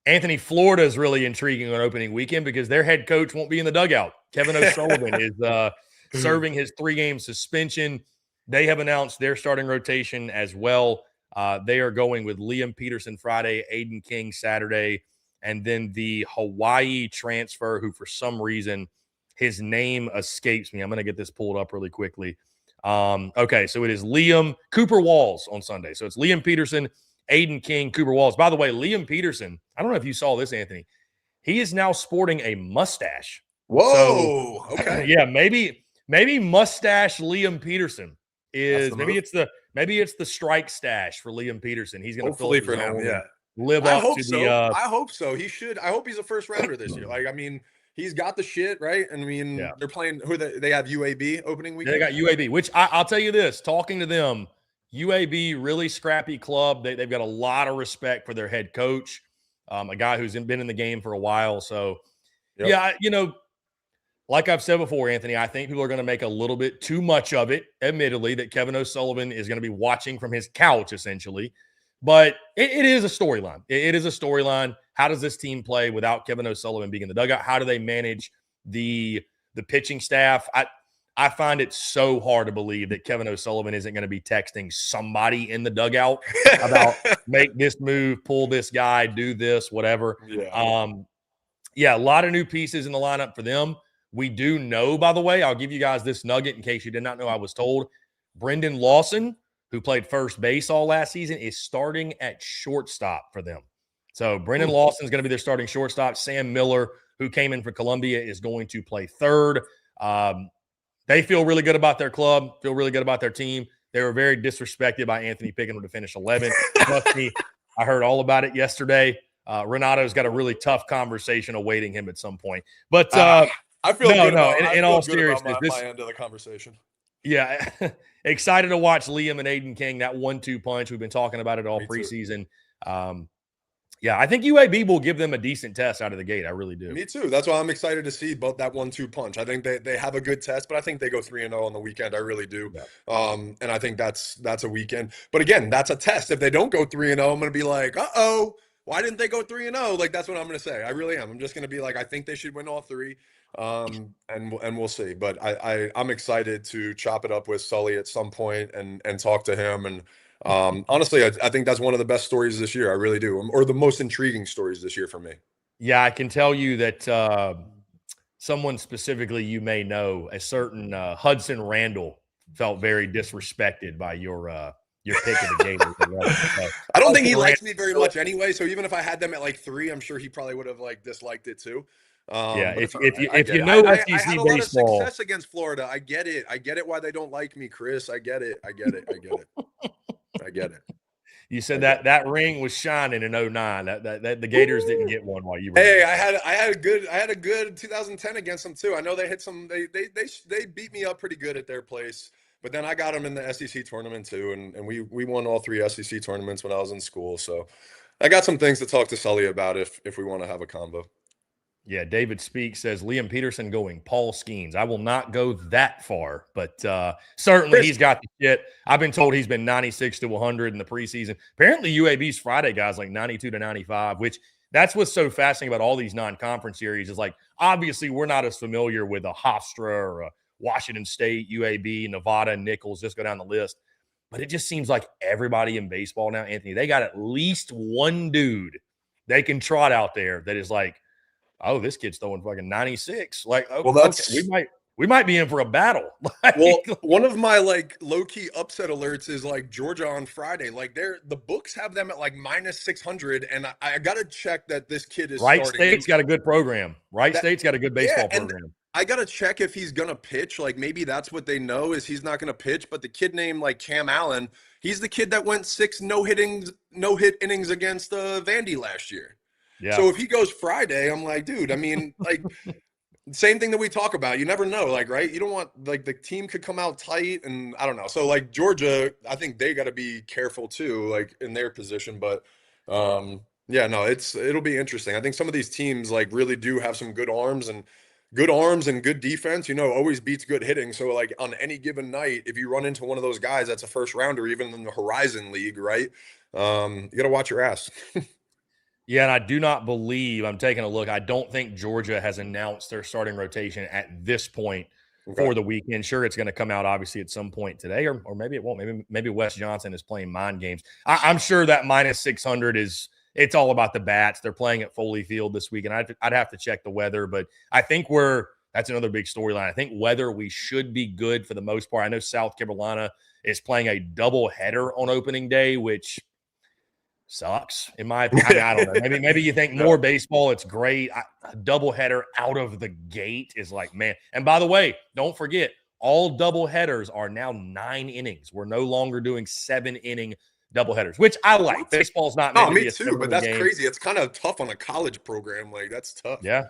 Anthony, Florida is really intriguing on opening weekend because their head coach won't be in the dugout. Kevin O'Sullivan is serving his 3-game suspension. They have announced their starting rotation as well. They are going with Liam Peterson Friday, Aiden King Saturday, and then the Hawaii transfer who, for some reason, his name escapes me. I'm going to get this pulled up really quickly. Okay, so it is Liam Cooper Walls on Sunday. So it's Liam Peterson, Aiden King, Cooper Walls. By the way, Liam Peterson, I don't know if you saw this, Anthony. He is now sporting a mustache. Whoa. So, okay. Yeah, maybe mustache Liam Peterson is maybe it's the strike stash for Liam Peterson. He's going to hopefully for him, live up to so. the. I hope so. He should. I hope he's a first rounder this year. Like, I mean, he's got the shit, right? I mean, they're playing. They have UAB opening weekend. They got UAB, which I'll tell you this. Talking to them, UAB really scrappy club. They've got a lot of respect for their head coach, a guy who's been in the game for a while. So, yeah, like I've said before, Anthony, I think people are going to make a little bit too much of it, admittedly, that Kevin O'Sullivan is going to be watching from his couch, essentially. But it is a storyline. It is a storyline. How does this team play without Kevin O'Sullivan being in the dugout? How do they manage the pitching staff? I find it so hard to believe that Kevin O'Sullivan isn't going to be texting somebody in the dugout about make this move, pull this guy, do this, whatever. A lot of new pieces in the lineup for them. We do know, by the way, I'll give you guys this nugget in case you did not know I was told. Brendan Lawson, who played first base all last season, is starting at shortstop for them. So Brendan Lawson is going to be their starting shortstop. Sam Miller, who came in from Columbia, is going to play third. They feel really good about their club, feel really good about their team. They were very disrespected by Anthony picking them to finish 11th. Trust me, I heard all about it yesterday. Renato's got a really tough conversation awaiting him at some point. But I feel good. In all seriousness, my end of the conversation. Yeah, excited to watch Liam and Aiden King, that 1-2 punch. We've been talking about it all preseason. I think UAB will give them a decent test out of the gate. I really do. Me too. That's why I'm excited to see both that 1-2 punch. I think they have a good test, but I think they go 3-0 on the weekend. I really do. Yeah. And I think that's a weekend. But again, that's a test. If they don't go 3-0, I'm going to be like, uh-oh, why didn't they go 3-0? Like, that's what I'm going to say. I really am. I'm just going to be like, I think they should win all 3. And we'll see. But I'm excited to chop it up with Sully at some point and talk to him. And honestly, I think that's one of the best stories this year. I really do. Or the most intriguing stories this year for me. Yeah, I can tell you that someone specifically you may know, a certain Hudson Randall, felt very disrespected by your pick of the Gators. I don't think he likes me very much anyway. So even if I had them at like 3, I'm sure he probably would have like disliked it too. If you know SEC I had a baseball, lot of success against Florida. I get it why they don't like me, Chris. I get it. You said that ring was shining in 09. That the Gators didn't get one while you were. Hey, I had a good 2010 against them too. I know they hit some. They beat me up pretty good at their place, but then I got them in the SEC tournament too, and we won all 3 SEC tournaments when I was in school. So I got some things to talk to Sully about if we want to have a convo. Yeah, David Speak says Liam Peterson going Paul Skeens. I will not go that far, but certainly he's got the shit. I've been told he's been 96 to 100 in the preseason. Apparently UAB's Friday guys like 92 to 95, which that's what's so fascinating about all these non-conference series is like, obviously we're not as familiar with a Hofstra or a Washington State, UAB, Nevada, Nicholls, just go down the list. But it just seems like everybody in baseball now, Anthony, they got at least one dude they can trot out there that is like, oh, this kid's throwing fucking 96. Like, Well, okay, we might be in for a battle. Well, one of my like low-key upset alerts is like Georgia on Friday. Like the books have them at like -600, and I gotta check that this kid is Wright starting. State's got a good program. Wright State's got a good baseball program. I gotta check if he's gonna pitch. Like maybe that's what they know is he's not gonna pitch. But the kid named like Cam Allen, he's the kid that went 6 no-hit innings against Vandy last year. Yeah. So if he goes Friday, I'm like, dude, I mean, like same thing that we talk about. You never know, like, right? You don't want like the team could come out tight, and I don't know. So like Georgia, I think they got to be careful too, like in their position. But yeah, no, it'll be interesting. I think some of these teams like really do have some good arms and good defense. You know, always beats good hitting. So like on any given night, if you run into one of those guys that's a first rounder, even in the Horizon League, right? You got to watch your ass. Yeah, and I do not believe, I'm taking a look, I don't think Georgia has announced their starting rotation at this point for the weekend. Sure, it's going to come out obviously at some point today, or maybe it won't. Maybe Wes Johnson is playing mind games. I'm sure that -600 it's all about the bats. They're playing at Foley Field this week, and I'd have to check the weather, but I think that's another big storyline. I think weather, we should be good for the most part. I know South Carolina is playing a doubleheader on opening day, which sucks in my opinion. I don't know. Maybe you think more baseball, it's great. A doubleheader out of the gate is like, man. And by the way, don't forget, all doubleheaders are now 9 innings. We're no longer doing 7-inning doubleheaders, which I like. Baseball's not meant to be a too, but that's game. Crazy. It's kind of tough on a college program. Like that's tough. Yeah.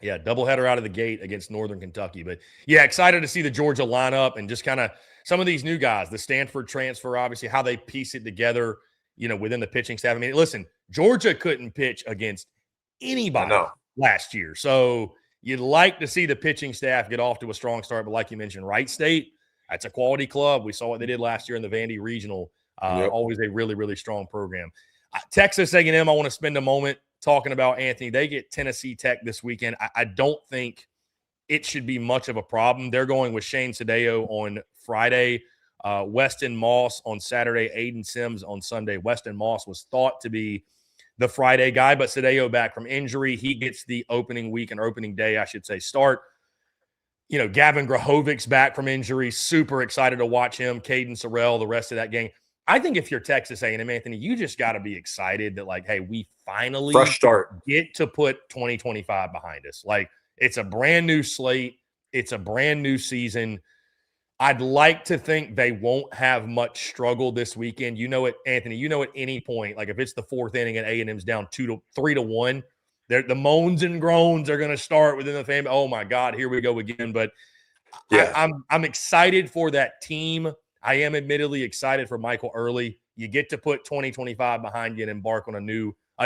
Yeah, doubleheader out of the gate against Northern Kentucky. But yeah, excited to see the Georgia lineup and just kind of some of these new guys, the Stanford transfer, obviously how they piece it together, you know, within the pitching staff. I mean, listen, Georgia couldn't pitch against anybody last year. So you'd like to see the pitching staff get off to a strong start. But like you mentioned, Wright State, that's a quality club. We saw what they did last year in the Vandy Regional. Always a really, really strong program. Texas A&M, I want to spend a moment talking about, Anthony. They get Tennessee Tech this weekend. I don't think it should be much of a problem. They're going with Shane Sadeo on Friday, Weston Moss on Saturday, Aiden Sims on Sunday. Weston Moss was thought to be the Friday guy, but Sadeo back from injury. He gets the opening week and opening day, I should say, start. You know, Gavin Grahovic's back from injury. Super excited to watch him. Caden Sorrell, the rest of that gang. I think if you're Texas A&M, Anthony, you just got to be excited that, like, hey, we finally fresh start get to put 2025 behind us. Like, it's a brand new slate. It's a brand new season. I'd like to think they won't have much struggle this weekend. You know it, Anthony, you know at any point, like if it's the 4th inning and A&M's down 3-1, the moans and groans are going to start within the family. Oh, my God, here we go again. But yeah. I'm excited for that team. I am admittedly excited for Michael Early. You get to put 2025 behind you and embark on a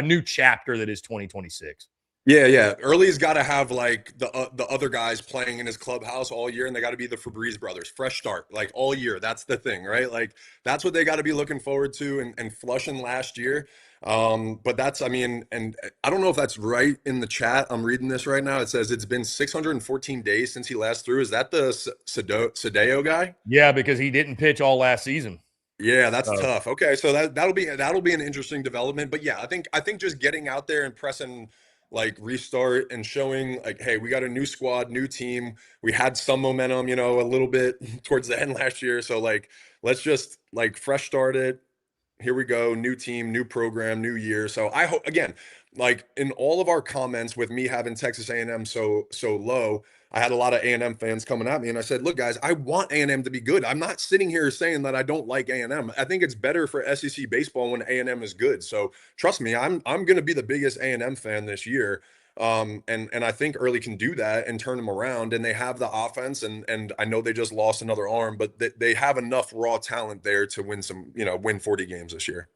new chapter that is 2026. Yeah. Early's got to have like the other guys playing in his clubhouse all year, and they got to be the Febreze brothers. Fresh start, like all year. That's the thing, right? Like that's what they got to be looking forward to and flushing last year. But that's, I mean, and I don't know if that's right in the chat. I'm reading this right now. It says it's been 614 days since he last threw. Is that the Sadeo guy? Yeah, because he didn't pitch all last season. Yeah, that's tough. Okay, so that'll be an interesting development. But yeah, I think just getting out there and pressing like restart and showing like, hey, we got a new squad, new team. We had some momentum, you know, a little bit towards the end last year. So like, let's just like fresh start it. Here we go. New team, new program, new year. So I hope, again, like in all of our comments with me having Texas A&M so low, I had a lot of A&M fans coming at me and I said, look, guys, I want A&M to be good. I'm not sitting here saying that I don't like A&M. I think it's better for SEC baseball when A&M is good. So trust me, I'm going to be the biggest A&M fan this year. And I think Early can do that and turn them around, and they have the offense, and I know they just lost another arm, but they have enough raw talent there to win 40 games this year.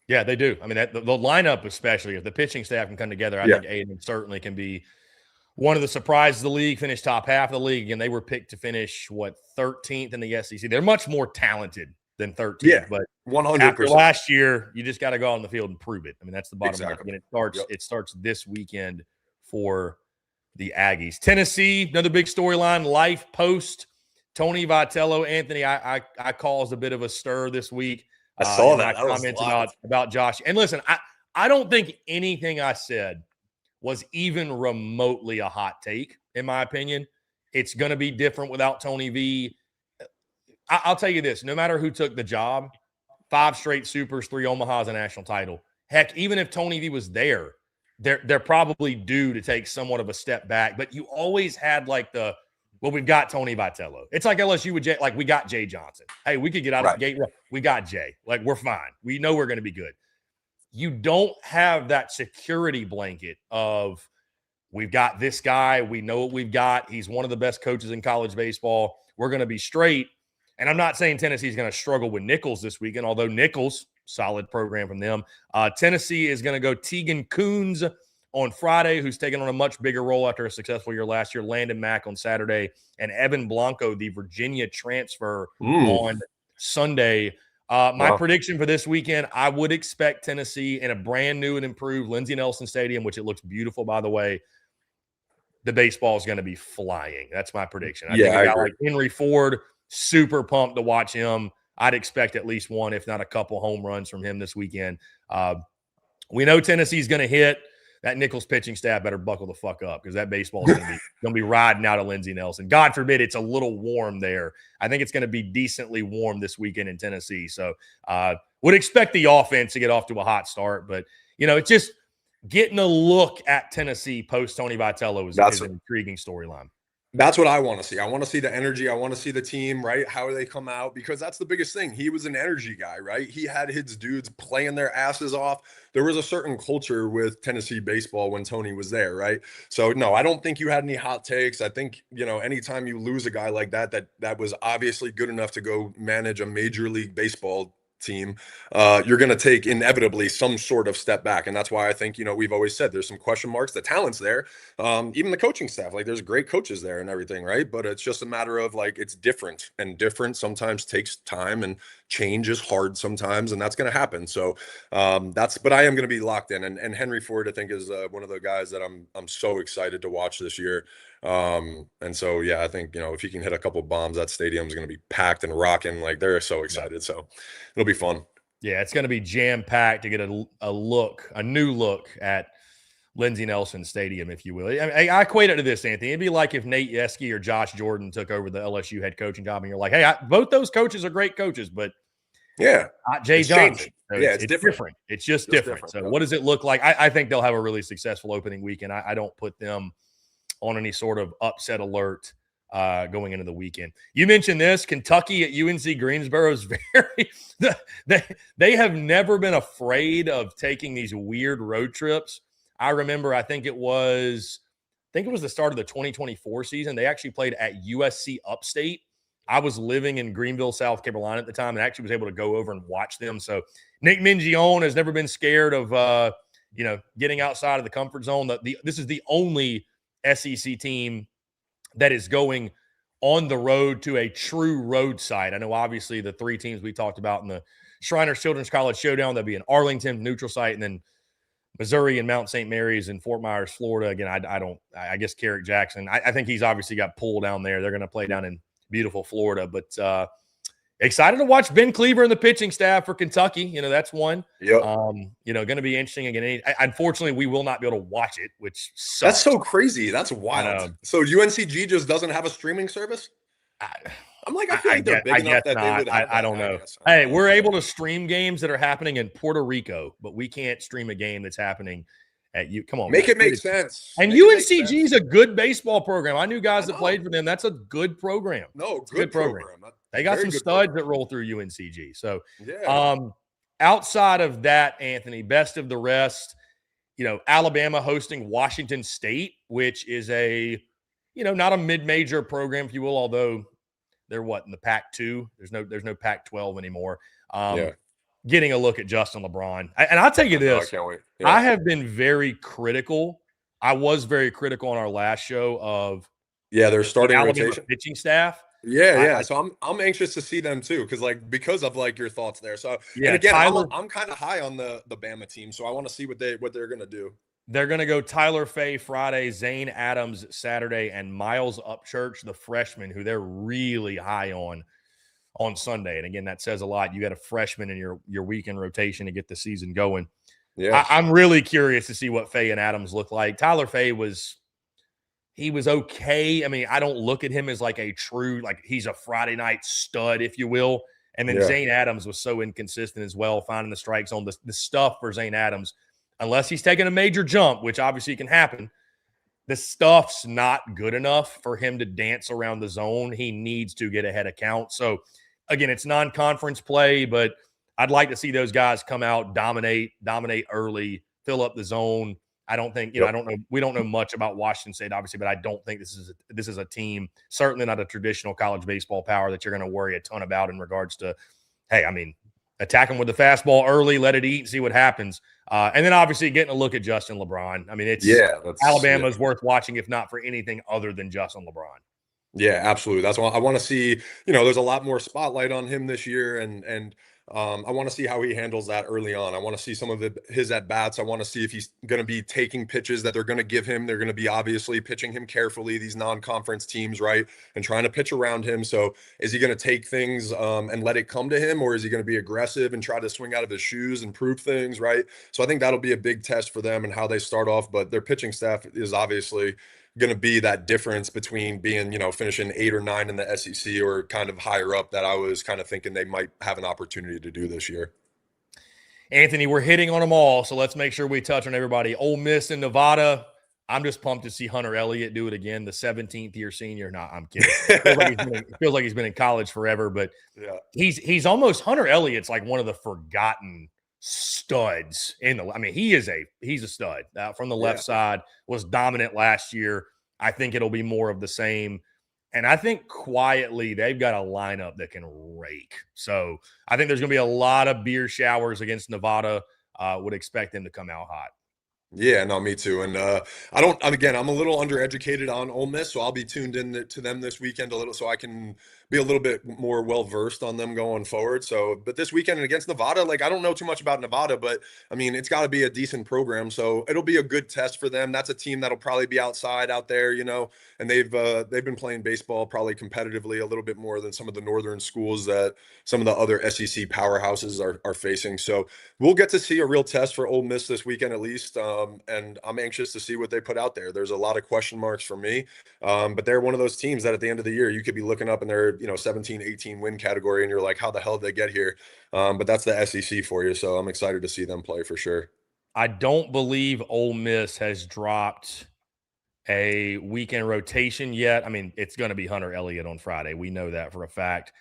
Yeah, they do. I mean, the lineup, especially if the pitching staff can come together, I think A&M certainly can be one of the surprises of the league, finished top half of the league, and they were picked to finish 13th in the SEC. They're much more talented than 13th, but 100%. After last year, you just got to go on the field and prove it. I mean, that's the bottom line. I mean, it starts this weekend for the Aggies. Tennessee, another big storyline, life post Tony Vitello. Anthony, I caused a bit of a stir this week. I saw in that. My That was comments wild. about Josh. And listen, I don't think anything I said was even remotely a hot take, in my opinion. It's going to be different without Tony V. I'll tell you this, no matter who took the job, 5 straight supers, 3 Omahas, a national title. Heck, even if Tony V was there, they're probably due to take somewhat of a step back. But you always had like we've got Tony Vitello. It's like LSU with Jay, like we got Jay Johnson. Hey, we could get out of the gate. We got Jay. Like, we're fine. We know we're going to be good. You don't have that security blanket of we've got this guy. We know what we've got. He's one of the best coaches in college baseball. We're going to be straight. And I'm not saying Tennessee's going to struggle with Nicholls this weekend, although Nicholls, solid program from them. Tennessee is going to go Tegan Coons on Friday, who's taking on a much bigger role after a successful year last year. Landon Mack on Saturday, and Evan Blanco, the Virginia transfer, on Sunday. My prediction for this weekend, I would expect Tennessee in a brand new and improved Lindsey Nelson Stadium, which it looks beautiful, by the way. The baseball is going to be flying. That's my prediction. I think a guy like Henry Ford, super pumped to watch him. I'd expect at least one, if not a couple home runs from him this weekend. We know Tennessee's going to hit. That Nicholls pitching staff better buckle the fuck up, because that baseball is going to be riding out of Lindsey Nelson. God forbid it's a little warm there. I think it's going to be decently warm this weekend in Tennessee. So would expect the offense to get off to a hot start. But, it's just getting a look at Tennessee post Tony Vitello is an intriguing storyline. That's what I want to see. I want to see the energy. I want to see the team, right? How they come out, because that's the biggest thing. He was an energy guy, right? He had his dudes playing their asses off. There was a certain culture with Tennessee baseball when Tony was there, right? So, no, I don't think you had any hot takes. I think, anytime you lose a guy like that was obviously good enough to go manage a Major League Baseball team, you're going to take inevitably some sort of step back. And that's why I think, we've always said there's some question marks. The talent's there, even the coaching staff, like there's great coaches there and everything, right? But it's just a matter of like, it's different, and different sometimes takes time, and change is hard sometimes, and that's going to happen. So but I am going to be locked in, and Henry Ford, I think, is one of the guys that I'm so excited to watch this year. And so, yeah, I think, if he can hit a couple bombs, that stadium is going to be packed and rocking. Like, they're so excited. So it'll be fun. Yeah, it's going to be jam-packed to get a new look at Lindsey Nelson Stadium, if you will. I equate it to this, Anthony. It'd be like if Nate Yeskie or Josh Jordan took over the LSU head coaching job, and you're like, hey, both those coaches are great coaches, but not Jay Johnson. So it's different. It's just different. So what does it look like? I think they'll have a really successful opening weekend. I don't put them on any sort of upset alert going into the weekend. You mentioned this, Kentucky at UNC Greensboro is they have never been afraid of taking these weird road trips. I remember, I think it was the start of the 2024 season. They actually played at USC Upstate. I was living in Greenville, South Carolina at the time, and actually was able to go over and watch them. So Nick Mingione has never been scared of getting outside of the comfort zone. This is the only SEC team that is going on the road to a true road site. I know, obviously, the 3 teams we talked about in the Shriners Children's College Showdown, that'll be in Arlington, neutral site, and then Missouri and Mount St. Mary's in Fort Myers, Florida. Again, I guess Carrick Jackson, I think he's obviously got pulled down there. They're going to play down in beautiful Florida, but excited to watch Ben Cleaver and the pitching staff for Kentucky. That's one. Yep. Going to be interesting again. Unfortunately, we will not be able to watch it, which sucks. That's so crazy. That's wild. So UNCG just doesn't have a streaming service? I'm like, I feel like they're big enough that they would have I don't know. Hey, we're able to stream games that are happening in Puerto Rico, but we can't stream a game that's happening at you. Come on, make it make sense. And UNCG is a good baseball program. I knew guys that played for them. That's a good program. No, good program. They got some studs that roll through UNCG. So, outside of that, Anthony, best of the rest, Alabama hosting Washington State, which is not a mid-major program, if you will, although they're in the Pac-2. There's no Pac-12 anymore. Getting a look at Justin LeBron. And I'll tell you this. I can't wait. Yeah. I have been very critical. I was very critical on our last show of their starting rotation pitching staff. So I'm anxious to see them too, because of your thoughts there. So and again, I'm kind of high on the Bama team, so I want to see what they're gonna do. They're going to go Tyler Fay Friday, Zane Adams Saturday, and Miles Upchurch, the freshman, who they're really high on Sunday. And again, that says a lot. You got a freshman in your weekend rotation to get the season going. Yeah. I'm really curious to see what Fay and Adams look like. Tyler Fay was okay. I mean, I don't look at him as like a true, like he's a Friday night stud, if you will. And then Zane Adams was so inconsistent as well, finding the strike zone. The stuff for Zane Adams, unless he's taking a major jump, which obviously can happen, the stuff's not good enough for him to dance around the zone. He needs to get ahead of count. So, again, it's non-conference play, but I'd like to see those guys come out, dominate early, fill up the zone. I don't think, I don't know. We don't know much about Washington State, obviously, but I don't think this is a team, certainly not a traditional college baseball power that you're going to worry a ton about in regards to, hey, I mean, attack them with the fastball early, let it eat, and see what happens. And then obviously getting a look at Justin LeBron. I mean, Alabama's worth watching, if not for anything other than Justin LeBron. Yeah, absolutely. That's why I want to see, there's a lot more spotlight on him this year. And I want to see how he handles that early on. I want to see some of his at-bats. I want to see if he's going to be taking pitches that they're going to give him. They're going to be obviously pitching him carefully, these non-conference teams, right? And trying to pitch around him. So is he going to take things and let it come to him? Or is he going to be aggressive and try to swing out of his shoes and prove things, right? So I think that'll be a big test for them and how they start off. But their pitching staff is obviously going to be that difference between being, finishing 8 or 9 in the SEC or kind of higher up that I was kind of thinking they might have an opportunity to do this year. Anthony, we're hitting on them all, so let's make sure we touch on everybody. Ole Miss and Nevada. I'm just pumped to see Hunter Elliott do it again, the 17th year senior. No, I'm kidding. It feels like he's been in college forever, but he's almost, Hunter Elliott's like one of the forgotten studs he's a stud from the left side, was dominant last year. I think it'll be more of the same. And I think quietly they've got a lineup that can rake. So I think there's going to be a lot of beer showers against Nevada. Would expect them to come out hot. Yeah, no, me too. And I'm a little undereducated on Ole Miss, so I'll be tuned in to them this weekend a little so I can be a little bit more well-versed on them going forward. So, but this weekend against Nevada, I don't know too much about Nevada, but I mean, it's got to be a decent program. So it'll be a good test for them. That's a team that'll probably be outside out there, and they've been playing baseball probably competitively a little bit more than some of the northern schools that some of the other SEC powerhouses are facing. So we'll get to see a real test for Ole Miss this weekend, at least. And I'm anxious to see what they put out there. There's a lot of question marks for me, but they're one of those teams that at the end of the year, you could be looking up in their 17, 18 win category, and you're like, how the hell did they get here? But that's the SEC for you, so I'm excited to see them play for sure. I don't believe Ole Miss has dropped a weekend rotation yet. I mean, it's going to be Hunter Elliott on Friday. We know that for a fact.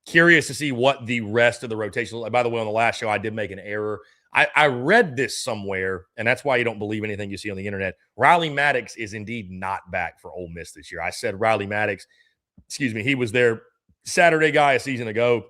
Curious to see what the rest of the rotation. By the way, on the last show, I did make an error. I read this somewhere, and that's why you don't believe anything you see on the internet. Riley Maddox is indeed not back for Ole Miss this year. I said Riley Maddox, he was their Saturday guy a season ago.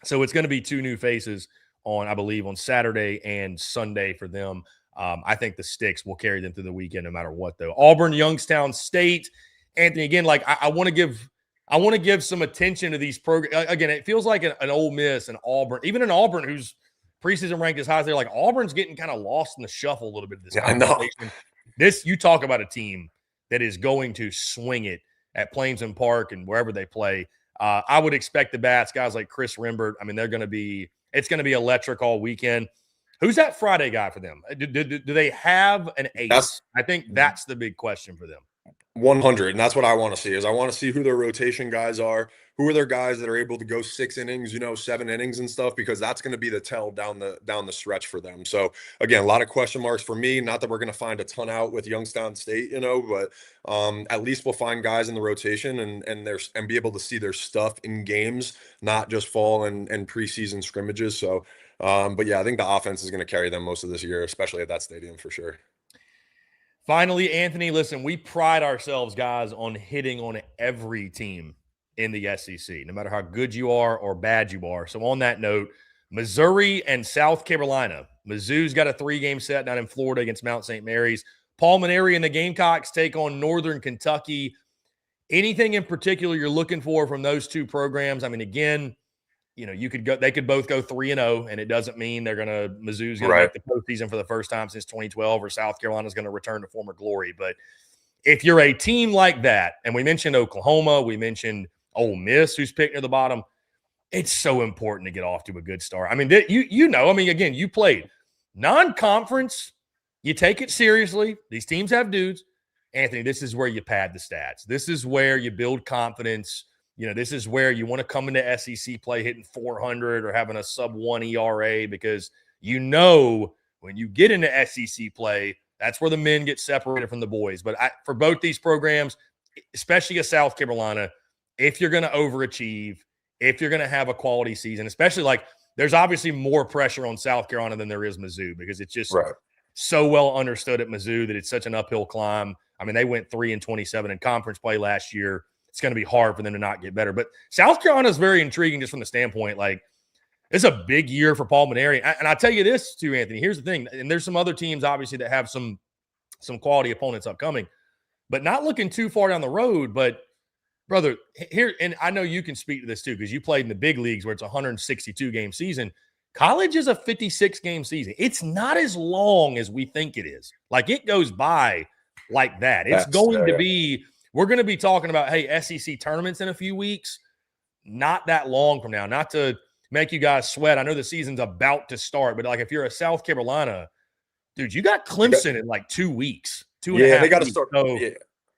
So it's going to be 2 new faces I believe, on Saturday and Sunday for them. I think the Sticks will carry them through the weekend no matter what, though. Auburn, Youngstown State. Anthony, again, I want to give some attention to these programs. Again, it feels like an Ole Miss and Auburn, even an Auburn who's preseason ranked as high as they're, like Auburn's getting kind of lost in the shuffle a little bit of this conversation. You talk about a team that is going to swing it at Plains and Park and wherever they play. I would expect the bats, guys like Chris Rimbert. I mean, it's going to be electric all weekend. Who's that Friday guy for them? Do they have an ace? I think that's the big question for them. 100, and that's what I want to see. I want to see who their rotation guys are. Who are their guys that are able to go 6 innings, 7 innings and stuff, because that's going to be the tell down the stretch for them. So again, a lot of question marks for me. Not that we're going to find a ton out with Youngstown State, but at least we'll find guys in the rotation and be able to see their stuff in games, not just fall and preseason scrimmages. So, but yeah, I think the offense is going to carry them most of this year, especially at that stadium for sure. Finally, Anthony, listen, we pride ourselves, guys, on hitting on every team in the SEC, no matter how good you are or bad you are. So on that note, Missouri and South Carolina. Mizzou's got a 3-game set down in Florida against Mount St. Mary's. Paul Maneri and the Gamecocks take on Northern Kentucky. Anything in particular you're looking for from those 2 programs? I mean, again, they could both go 3-0, and it doesn't mean Mizzou's going to Right. make the postseason for the first time since 2012, or South Carolina's going to return to former glory. But if you're a team like that, and we mentioned Oklahoma, we mentioned Ole Miss, who's picked near the bottom, it's so important to get off to a good start. I mean, again, you played non-conference, you take it seriously. These teams have dudes. Anthony, this is where you pad the stats. This is where you build confidence. This is where you want to come into SEC play hitting 400 or having a sub-1 ERA, because when you get into SEC play, that's where the men get separated from the boys. But for both these programs, especially a South Carolina, if you're going to overachieve, if you're going to have a quality season, especially there's obviously more pressure on South Carolina than there is Mizzou, because it's just so well understood at Mizzou that it's such an uphill climb. I mean, they went 3-27 in conference play last year. It's going to be hard for them to not get better. But South Carolina is very intriguing just from the standpoint, it's a big year for Paul Mainieri. And I'll tell you this too, Anthony. Here's the thing. And there's some other teams, obviously, that have some quality opponents upcoming, but not looking too far down the road. But, brother, here, and I know you can speak to this too, because you played in the big leagues where it's a 162-game season. College is a 56-game season. It's not as long as we think it is. It goes by like that. We're going to be talking about, hey, SEC tournaments in a few weeks, not that long from now. Not to make you guys sweat. I know the season's about to start, but if you're a South Carolina, dude, you got Clemson in 2 weeks, 2.5 Yeah, they got to weeks. start. So yeah.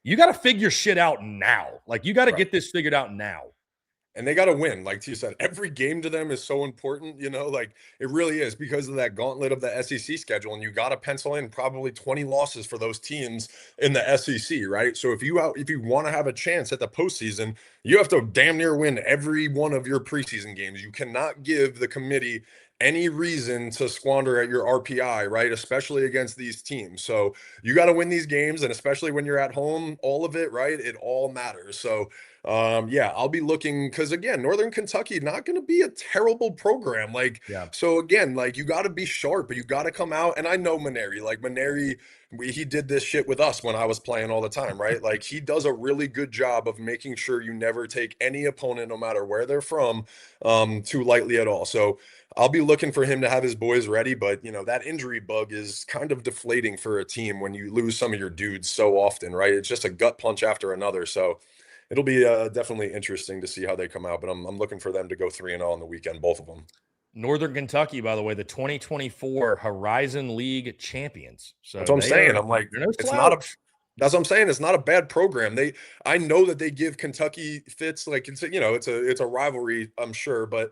You got to figure shit out now. You got to get this figured out now. And they got to win. Like you said, every game to them is so important, it really is, because of that gauntlet of the SEC schedule. And you got to pencil in probably 20 losses for those teams in the SEC, right? So if you want to have a chance at the postseason, you have to damn near win every one of your preseason games. You cannot give the committee any reason to squander at your RPI, right? Especially against these teams. So you got to win these games, and especially when you're at home, all of it, right? It all matters. So I'll be looking, because again, Northern Kentucky, not going to be a terrible program. So again, you got to be sharp, but you got to come out. And I know Mainieri, he did this shit with us when I was playing all the time, right? He does a really good job of making sure you never take any opponent, no matter where they're from, too lightly at all. So I'll be looking for him to have his boys ready, but that injury bug is kind of deflating for a team when you lose some of your dudes so often, right? It's just a gut punch after another. So it'll be definitely interesting to see how they come out, but I'm looking for them to go 3-0 on the weekend, both of them. Northern Kentucky, by the way, the 2024 Horizon League champions. So that's what I'm saying. I'm that's what I'm saying. It's not a bad program. I know that they give Kentucky fits, it's a rivalry, I'm sure, but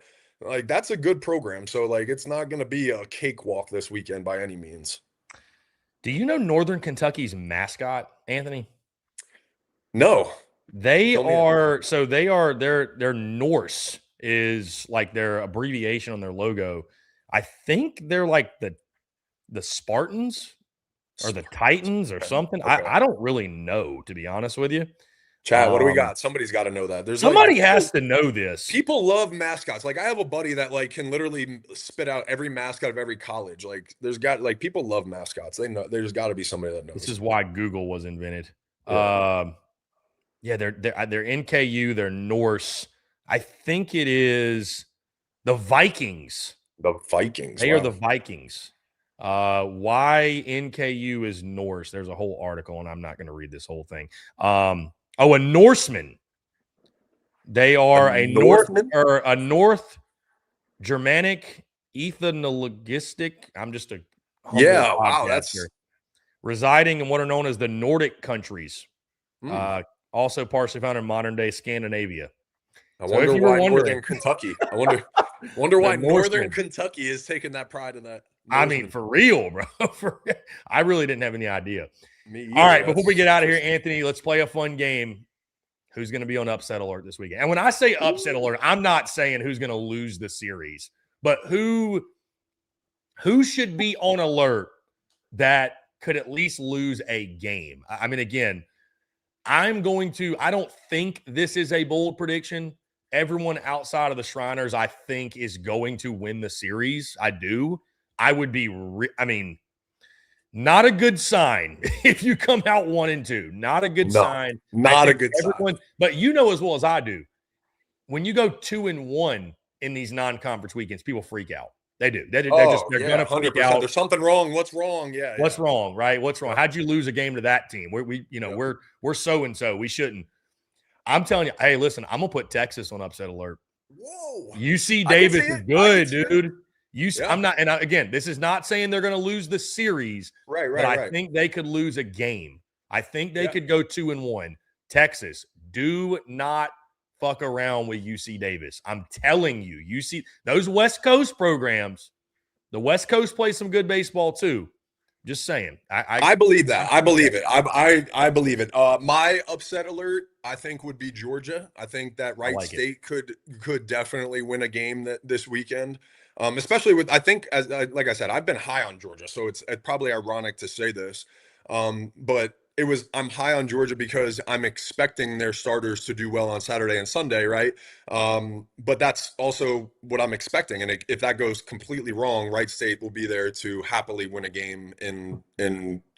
that's a good program. So it's not going to be a cakewalk this weekend by any means. Do you know Northern Kentucky's mascot, Anthony? No. Their Norse is their abbreviation on their logo. I think they're the Spartans or the Titans or something. Okay. I don't really know, to be honest with you. Chat, what do we got? Somebody's got to know that. Somebody has to know this. People love mascots. I have a buddy that can literally spit out every mascot of every college. People love mascots. They know there's got to be somebody that knows. This is why Google was invented. They're NKU, they're Norse. I think it is the Vikings. The Vikings. They are the Vikings. Why NKU is Norse. There's a whole article, and I'm not going to read this whole thing. A Norseman. They are a North Germanic ethnologistic. I'm just a that's here. Residing in what are known as the Nordic countries. Also partially found in modern day Scandinavia. I wonder why Northern Kentucky. I wonder why Northern Kentucky is taking that pride in that. I mean, for real, bro. I really didn't have any idea. All right, before we get out of here, Anthony, let's play a fun game. Who's going to be on upset alert this weekend? And when I say upset alert, I'm not saying who's going to lose the series, but who should be on alert that could at least lose a game. I mean, again, I don't think this is a bold prediction. Everyone outside of the Shriners, I think, is going to win the series. I do. I would be, not a good sign if you come out 1-2. Not a good sign. Not a good sign. But you know as well as I do, when you go 2-1, in these non-conference weekends, people freak out. They do. They're Oh, they're yeah, gonna freak 100%. out. There's something wrong. What's wrong? Yeah. What's yeah. wrong, right? What's wrong? Yep. How'd you lose a game to that team? Yep. We're so and so. We shouldn't. I'm telling you, hey, listen, I'm gonna put Texas on upset alert. Whoa. UC Davis is good, dude. Yeah. I'm not, and again, this is not saying they're going to lose the series, Right. I think they could lose a game. I think they could go 2-1. Texas, do not fuck around with UC Davis. I'm telling you, UC those West Coast programs. The West Coast plays some good baseball too. Just saying. I believe that. I believe it. I believe it. My upset alert, I think, would be Georgia. I think that Wright State could definitely win a game this weekend. Especially with, I think, like I said, I've been high on Georgia, so it's probably ironic to say this, but I'm high on Georgia because I'm expecting their starters to do well on Saturday and Sunday, right? But that's also what I'm expecting, and if that goes completely wrong, Wright State will be there to happily win a game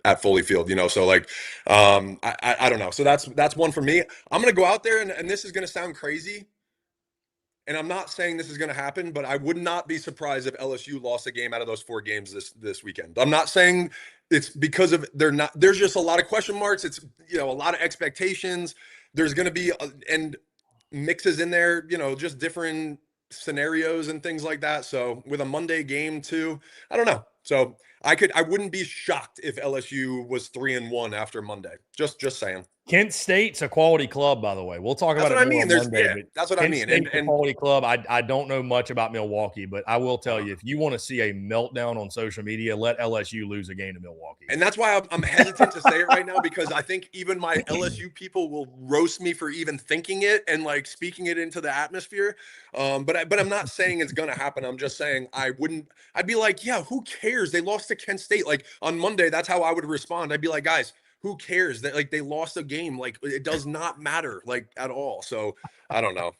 at Foley Field, So like, I don't know. So that's one for me. I'm gonna go out there, and this is gonna sound crazy. And I'm not saying this is going to happen, but I would not be surprised if LSU lost a game out of those 4 games this weekend. I'm not saying it's because of there's just a lot of question marks. It's, a lot of expectations. There's going to be and mixes in there, just different scenarios and things like that. So with a Monday game too, I don't know. So I wouldn't be shocked if LSU was 3-1 after Monday. Just saying. Kent State's a quality club, by the way. We'll talk about it more on Monday. That's what I mean. Kent State's a quality club. I don't know much about Milwaukee, but I will tell you, if you want to see a meltdown on social media, let LSU lose a game to Milwaukee. And that's why I'm hesitant to say it right now, because I think even my LSU people will roast me for even thinking it and like speaking it into the atmosphere. But I'm not saying it's going to happen. I'm just saying I'd be like, yeah, who cares? They lost to Kent State. Like on Monday, that's how I would respond. I'd be like, guys, who cares that they lost a game? Like it does not matter at all. So I don't know.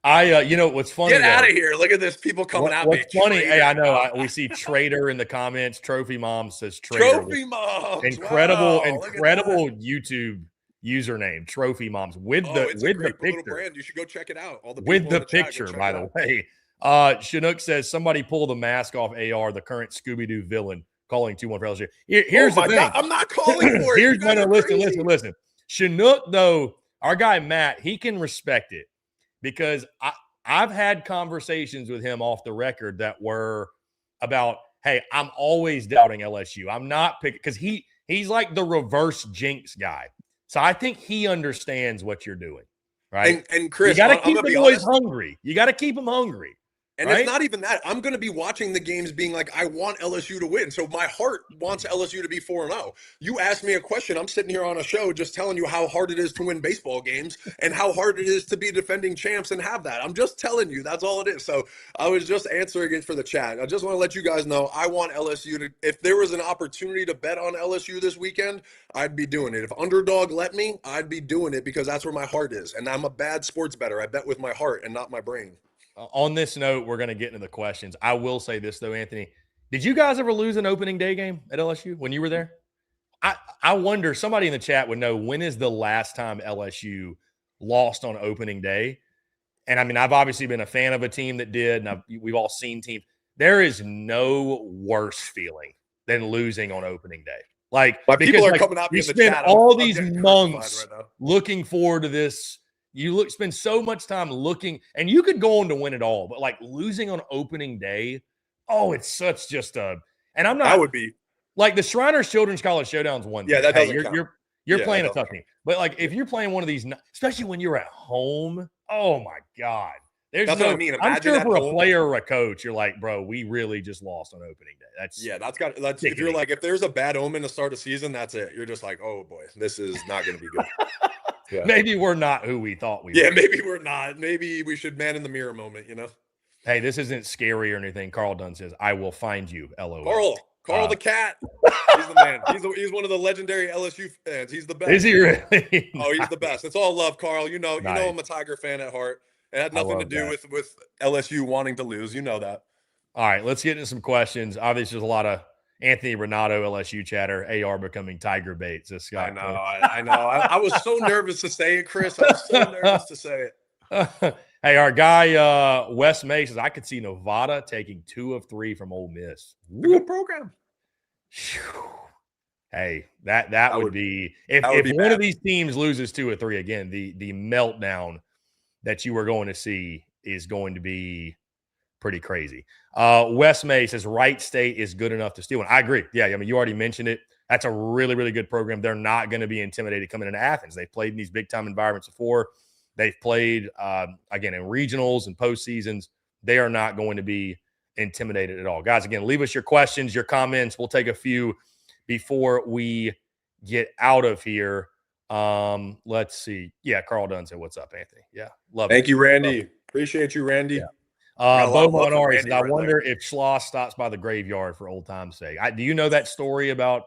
What's funny? Get out of here. Look at this. People coming at me. What's funny? Hey, I know. We see Trader in the comments. Trophy Mom says Trader. Trophy Moms. Incredible YouTube username. Trophy Moms with the picture. Brand. You should go check it out. All the with the picture, by the way. Chinook says somebody pull the mask off AR, the current Scooby-Doo villain. Calling 2-1 for LSU. Here's the thing. God, I'm not calling for it. Listen. Chinook, though, our guy Matt, he can respect it because I've had conversations with him off the record that were about, hey, I'm always doubting LSU. I'm not picking because he's like the reverse jinx guy. So I think he understands what you're doing, right? And Chris, you got to keep the boys hungry. You got to keep them hungry. And It's not even that. I'm going to be watching the games being like, I want LSU to win. So my heart wants LSU to be 4-0. You asked me a question. I'm sitting here on a show just telling you how hard it is to win baseball games and how hard it is to be defending champs and have that. I'm just telling you. That's all it is. So I was just answering it for the chat. I just want to let you guys know I want LSU to – if there was an opportunity to bet on LSU this weekend, I'd be doing it. If Underdog let me, I'd be doing it because that's where my heart is. And I'm a bad sports bettor. I bet with my heart and not my brain. On this note, we're going to get into the questions. I will say this, though, Anthony. Did you guys ever lose an opening day game at LSU when you were there? I wonder, somebody in the chat would know, when is the last time LSU lost on opening day? And, I mean, I've obviously been a fan of a team that did, and we've all seen teams. There is no worse feeling than losing on opening day. Like, people are coming at me in the chat. You spend all these months looking forward to this. You spend so much time looking, and you could go on to win it all, but like losing on opening day, it's such just a. And I'm not. That would be like the Shriners Children's College Showdown's one. Yeah, that doesn't count. You're playing a tough team, but like if you're playing one of these, especially when you're at home, oh my god, that's what I mean. I'm sure for a player or a coach, you're like, bro, we really just lost on opening day. That's if you're like, if there's a bad omen to start a season, that's it. You're just like, oh boy, this is not going to be good. Yeah. Maybe we're not who we thought we were. Yeah, maybe we're not. Maybe we should man in the mirror moment, Hey, this isn't scary or anything. Carl Dunn says, I will find you, LOL. Carl the cat. He's the man. He's one of the legendary LSU fans. He's the best. Is he really? Oh, he's the best. It's all love, Carl. You know I'm a Tiger fan at heart. It had nothing to do with LSU wanting to lose. You know that. All right, let's get into some questions. Obviously, there's a lot of Anthony Ranaudo, LSU chatter, AR becoming Tiger baits. This guy. I know. I was so nervous to say it, Chris. I was so nervous to say it. Hey, our guy Wes May says I could see Nevada taking 2 of 3 from Ole Miss. Good program. Hey, that would be if one of these teams loses 2 or 3 again, the meltdown that you are going to see is going to be pretty crazy. Wes May says Wright State is good enough to steal. And I agree. Yeah, I mean, you already mentioned it. That's a really, really good program. They're not going to be intimidated coming into Athens. They've played in these big-time environments before. They've played, again, in regionals and postseasons. They are not going to be intimidated at all. Guys, again, leave us your questions, your comments. We'll take a few before we get out of here. Let's see. Yeah, Carl Dunn said, what's up, Anthony? Yeah, love it. Thank you, Randy. Appreciate you, Randy. Yeah. Bo Monari says, I wonder if Schloss stops by the graveyard for old time's sake. Do you know that story about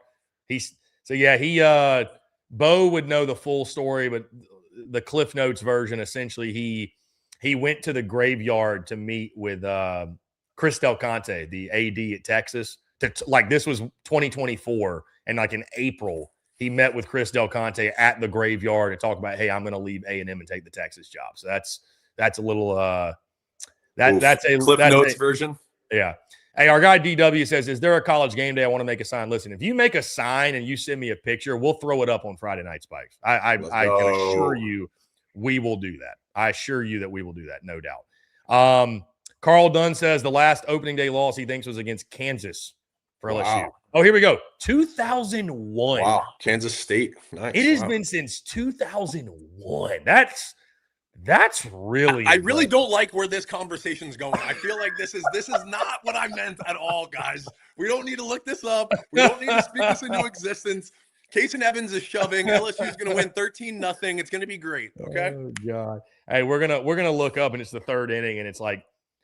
Bo would know the full story, but the Cliff Notes version, essentially, he went to the graveyard to meet with Chris Del Conte, the AD at Texas. This was 2024, and like in April, he met with Chris Del Conte at the graveyard and talked about, hey, I'm going to leave A&M and take the Texas job. So that's a little that's a Cliff Notes version. Yeah. Hey, our guy DW says, is there a college game day? I want to make a sign. Listen, if you make a sign and you send me a picture, we'll throw it up on Friday Night Spikes. I can assure you we will do that. I assure you that we will do that, no doubt. Carl Dunn says the last opening day loss he thinks was against Kansas for LSU. Oh, here we go. 2001. Wow. Kansas State. Nice. It has been since 2001. That's really. I really don't like where this conversation's going. I feel like this is not what I meant at all, guys. We don't need to look this up. We don't need to speak this into existence. Casey Evans is shoving. LSU is going to win 13-0. It's going to be great. Okay. Oh God. Hey, we're gonna look up, and it's the third inning, and it's like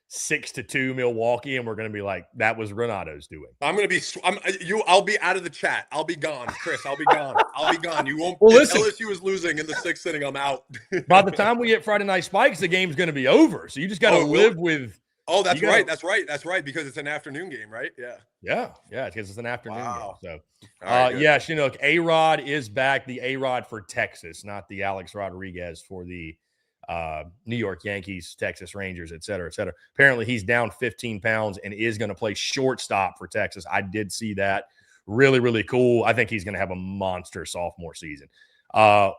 6-2 Milwaukee, and we're gonna be like, that was Ranaudo's doing. I'll be out of the chat. I'll be gone, Chris. I'll be gone. I'll be gone. You won't. Well, listen, LSU is losing in the 6th inning. I'm out. By the time we get Friday Night Spikes, the game's gonna be over. So you just got to live with. Oh, that's right. That's right. Because it's an afternoon game, right? Yeah. Because it's an afternoon game. So, right, yeah, Chinook, A-Rod is back. The A-Rod for Texas, not the Alex Rodriguez for the New York Yankees, Texas Rangers, et cetera, et cetera. Apparently, he's down 15 pounds and is going to play shortstop for Texas. I did see that. Really, really cool. I think he's going to have a monster sophomore season.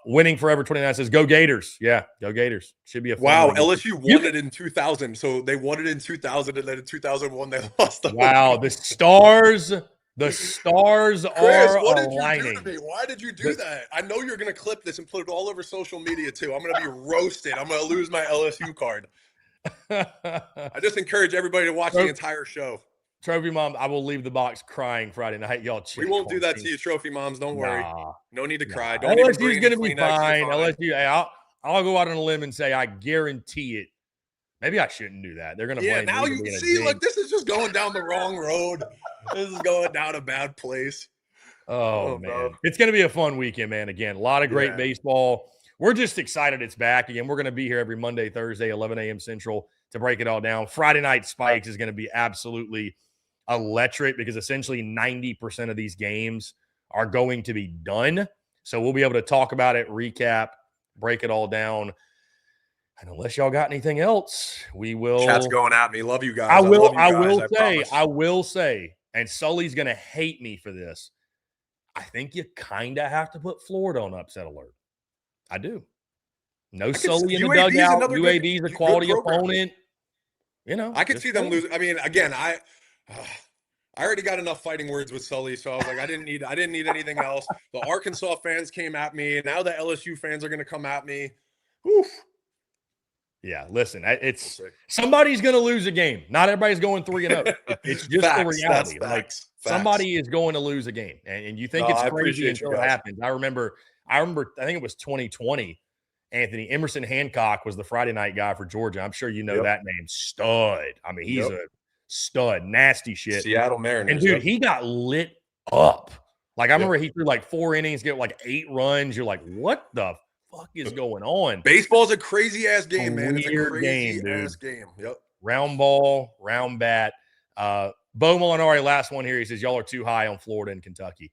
Winning Forever 29 says, go Gators. Yeah, go Gators. Should be a fun wow. LSU won it in 2000. So they won it in 2000, and then in 2001 they lost. Wow, the stars Chris, are what aligning. Did you do to me? Why did you do that? I know you're going to clip this and put it all over social media too. I'm going to be roasted. I'm going to lose my LSU card. I just encourage everybody to watch the entire show. Trophy Mom, I will leave the box crying Friday night. Y'all check. We won't do that to you, Trophy Moms. Don't worry. No need to cry. Don't LSU's going to be fine. LSU, hey, I'll go out on a limb and say I guarantee it. Maybe I shouldn't do that. They're going to blame now you see, look, this is just going down the wrong road. This is going down a bad place. Oh man. Bro. It's going to be a fun weekend, man. Again, a lot of great baseball. We're just excited it's back. Again, we're going to be here every Monday, Thursday, 11 a.m. Central to break it all down. Friday Night Spikes is going to be absolutely electric because essentially 90% of these games are going to be done. So we'll be able to talk about it, recap, break it all down. And unless y'all got anything else, we will. Chat's going at me. Love you guys. I will say, and Sully's going to hate me for this. I think you kind of have to put Florida on upset alert. I do. No Sully in the dugout. UAB is a quality opponent. You know, I could see them lose. I mean, again, I already got enough fighting words with Sully, so I was like, I didn't need anything else. The Arkansas fans came at me. Now the LSU fans are going to come at me. Oof. Yeah, listen, it's somebody's going to lose a game. Not everybody's going 3-0. It's just the reality. Somebody is going to lose a game, and you think it's crazy until it happens. I remember. I think it was 2020. Anthony Emerson Hancock was the Friday night guy for Georgia. I'm sure you know that name. Stud. I mean, he's a stud. Nasty shit. Seattle Mariners. And, dude, he got lit up. Like, I remember he threw like 4 innings, get like 8 runs. You're like, what the fuck is going on? Baseball's a crazy-ass game, man. It's a crazy-ass game. Yep. Round ball, round bat. Bo Molinari, last one here. He says, y'all are too high on Florida and Kentucky.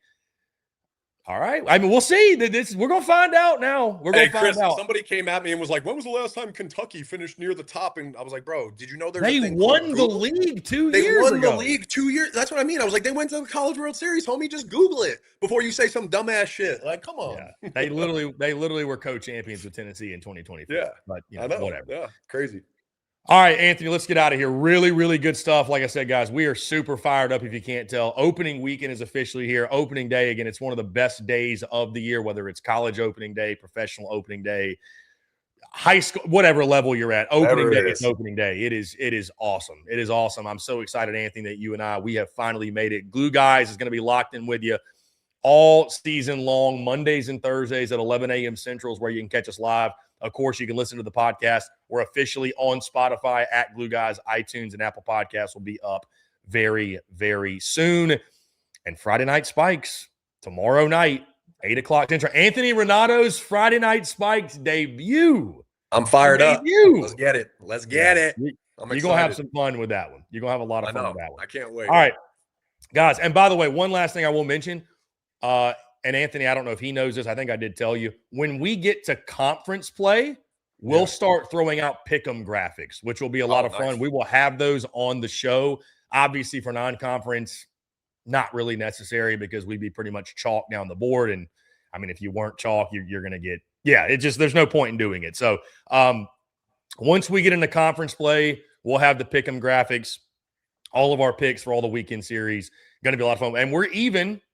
All right. I mean, we'll see. We're going to find out now. We're going to find out. Somebody came at me and was like, when was the last time Kentucky finished near the top? And I was like, bro, did you know they won the league 2 years ago? They won the league 2 years. That's what I mean. I was like, they went to the College World Series, homie. Just Google it before you say some dumbass shit. Like, come on. Yeah. They literally were co-champions with Tennessee in 2024. Yeah. But, I know. whatever. Yeah. Crazy. All right, Anthony, let's get out of here. Really, really good stuff. Like I said, guys, we are super fired up if you can't tell. Opening weekend is officially here. Opening day, again, it's one of the best days of the year, whether it's college opening day, professional opening day, high school, whatever level you're at. Opening day is opening day. It is awesome. It is awesome. I'm so excited, Anthony, that you and I, we have finally made it. Glue Guys is going to be locked in with you all season long, Mondays and Thursdays at 11 a.m. Central is where you can catch us live. Of course, you can listen to the podcast. We're officially on Spotify at Glue Guys, iTunes, and Apple Podcasts will be up very, very soon. And Friday Night Spikes tomorrow night, 8 o'clock Central. Anthony Ranaudo's Friday Night Spikes debut. I'm fired up. Let's get it. Let's get it. You're going to have some fun with that one. You're going to have a lot of fun with that one. I can't wait. All right, guys. And by the way, one last thing I will mention. And Anthony, I don't know if he knows this. I think I did tell you. When we get to conference play, we'll start throwing out pick'em graphics, which will be a lot of fun. We will have those on the show. Obviously, for non-conference, not really necessary because we'd be pretty much chalk down the board. And, I mean, if you weren't chalk, you're going to get – there's no point in doing it. So, once we get into conference play, we'll have the pick'em graphics, all of our picks for all the weekend series. Going to be a lot of fun. And we're even –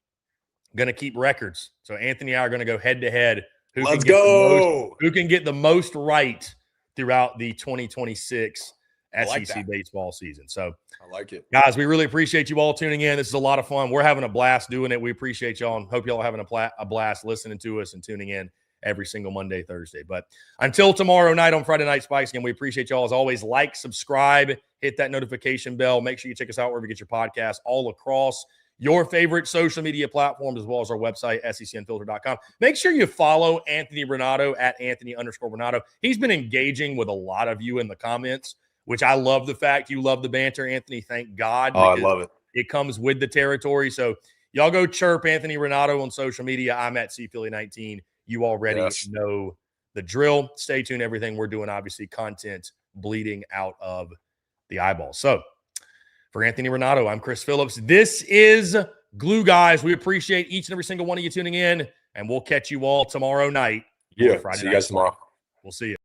going to keep records. So Anthony and I are going to go head-to-head. Who can get the most right throughout the 2026 SEC baseball season. So I like it. Guys, we really appreciate you all tuning in. This is a lot of fun. We're having a blast doing it. We appreciate y'all and hope y'all are having a blast listening to us and tuning in every single Monday, Thursday. But until tomorrow night on Friday Night Spikes, again, we appreciate y'all as always. Like, subscribe, hit that notification bell. Make sure you check us out wherever you get your podcasts all across your favorite social media platforms, as well as our website, SECUnfiltered.com. Make sure you follow Anthony Ranaudo at Anthony_Ranaudo. He's been engaging with a lot of you in the comments, which I love the fact you love the banter, Anthony. Thank God. Oh, I love it. It comes with the territory. So y'all go chirp Anthony Ranaudo on social media. I'm at CPhilly19. You already know the drill. Stay tuned. Everything we're doing, obviously, content bleeding out of the eyeballs. So, for Anthony Ranaudo, I'm Chris Phillips. This is Glue Guys. We appreciate each and every single one of you tuning in, and we'll catch you all tomorrow night. Yeah, see you guys tomorrow. We'll see you.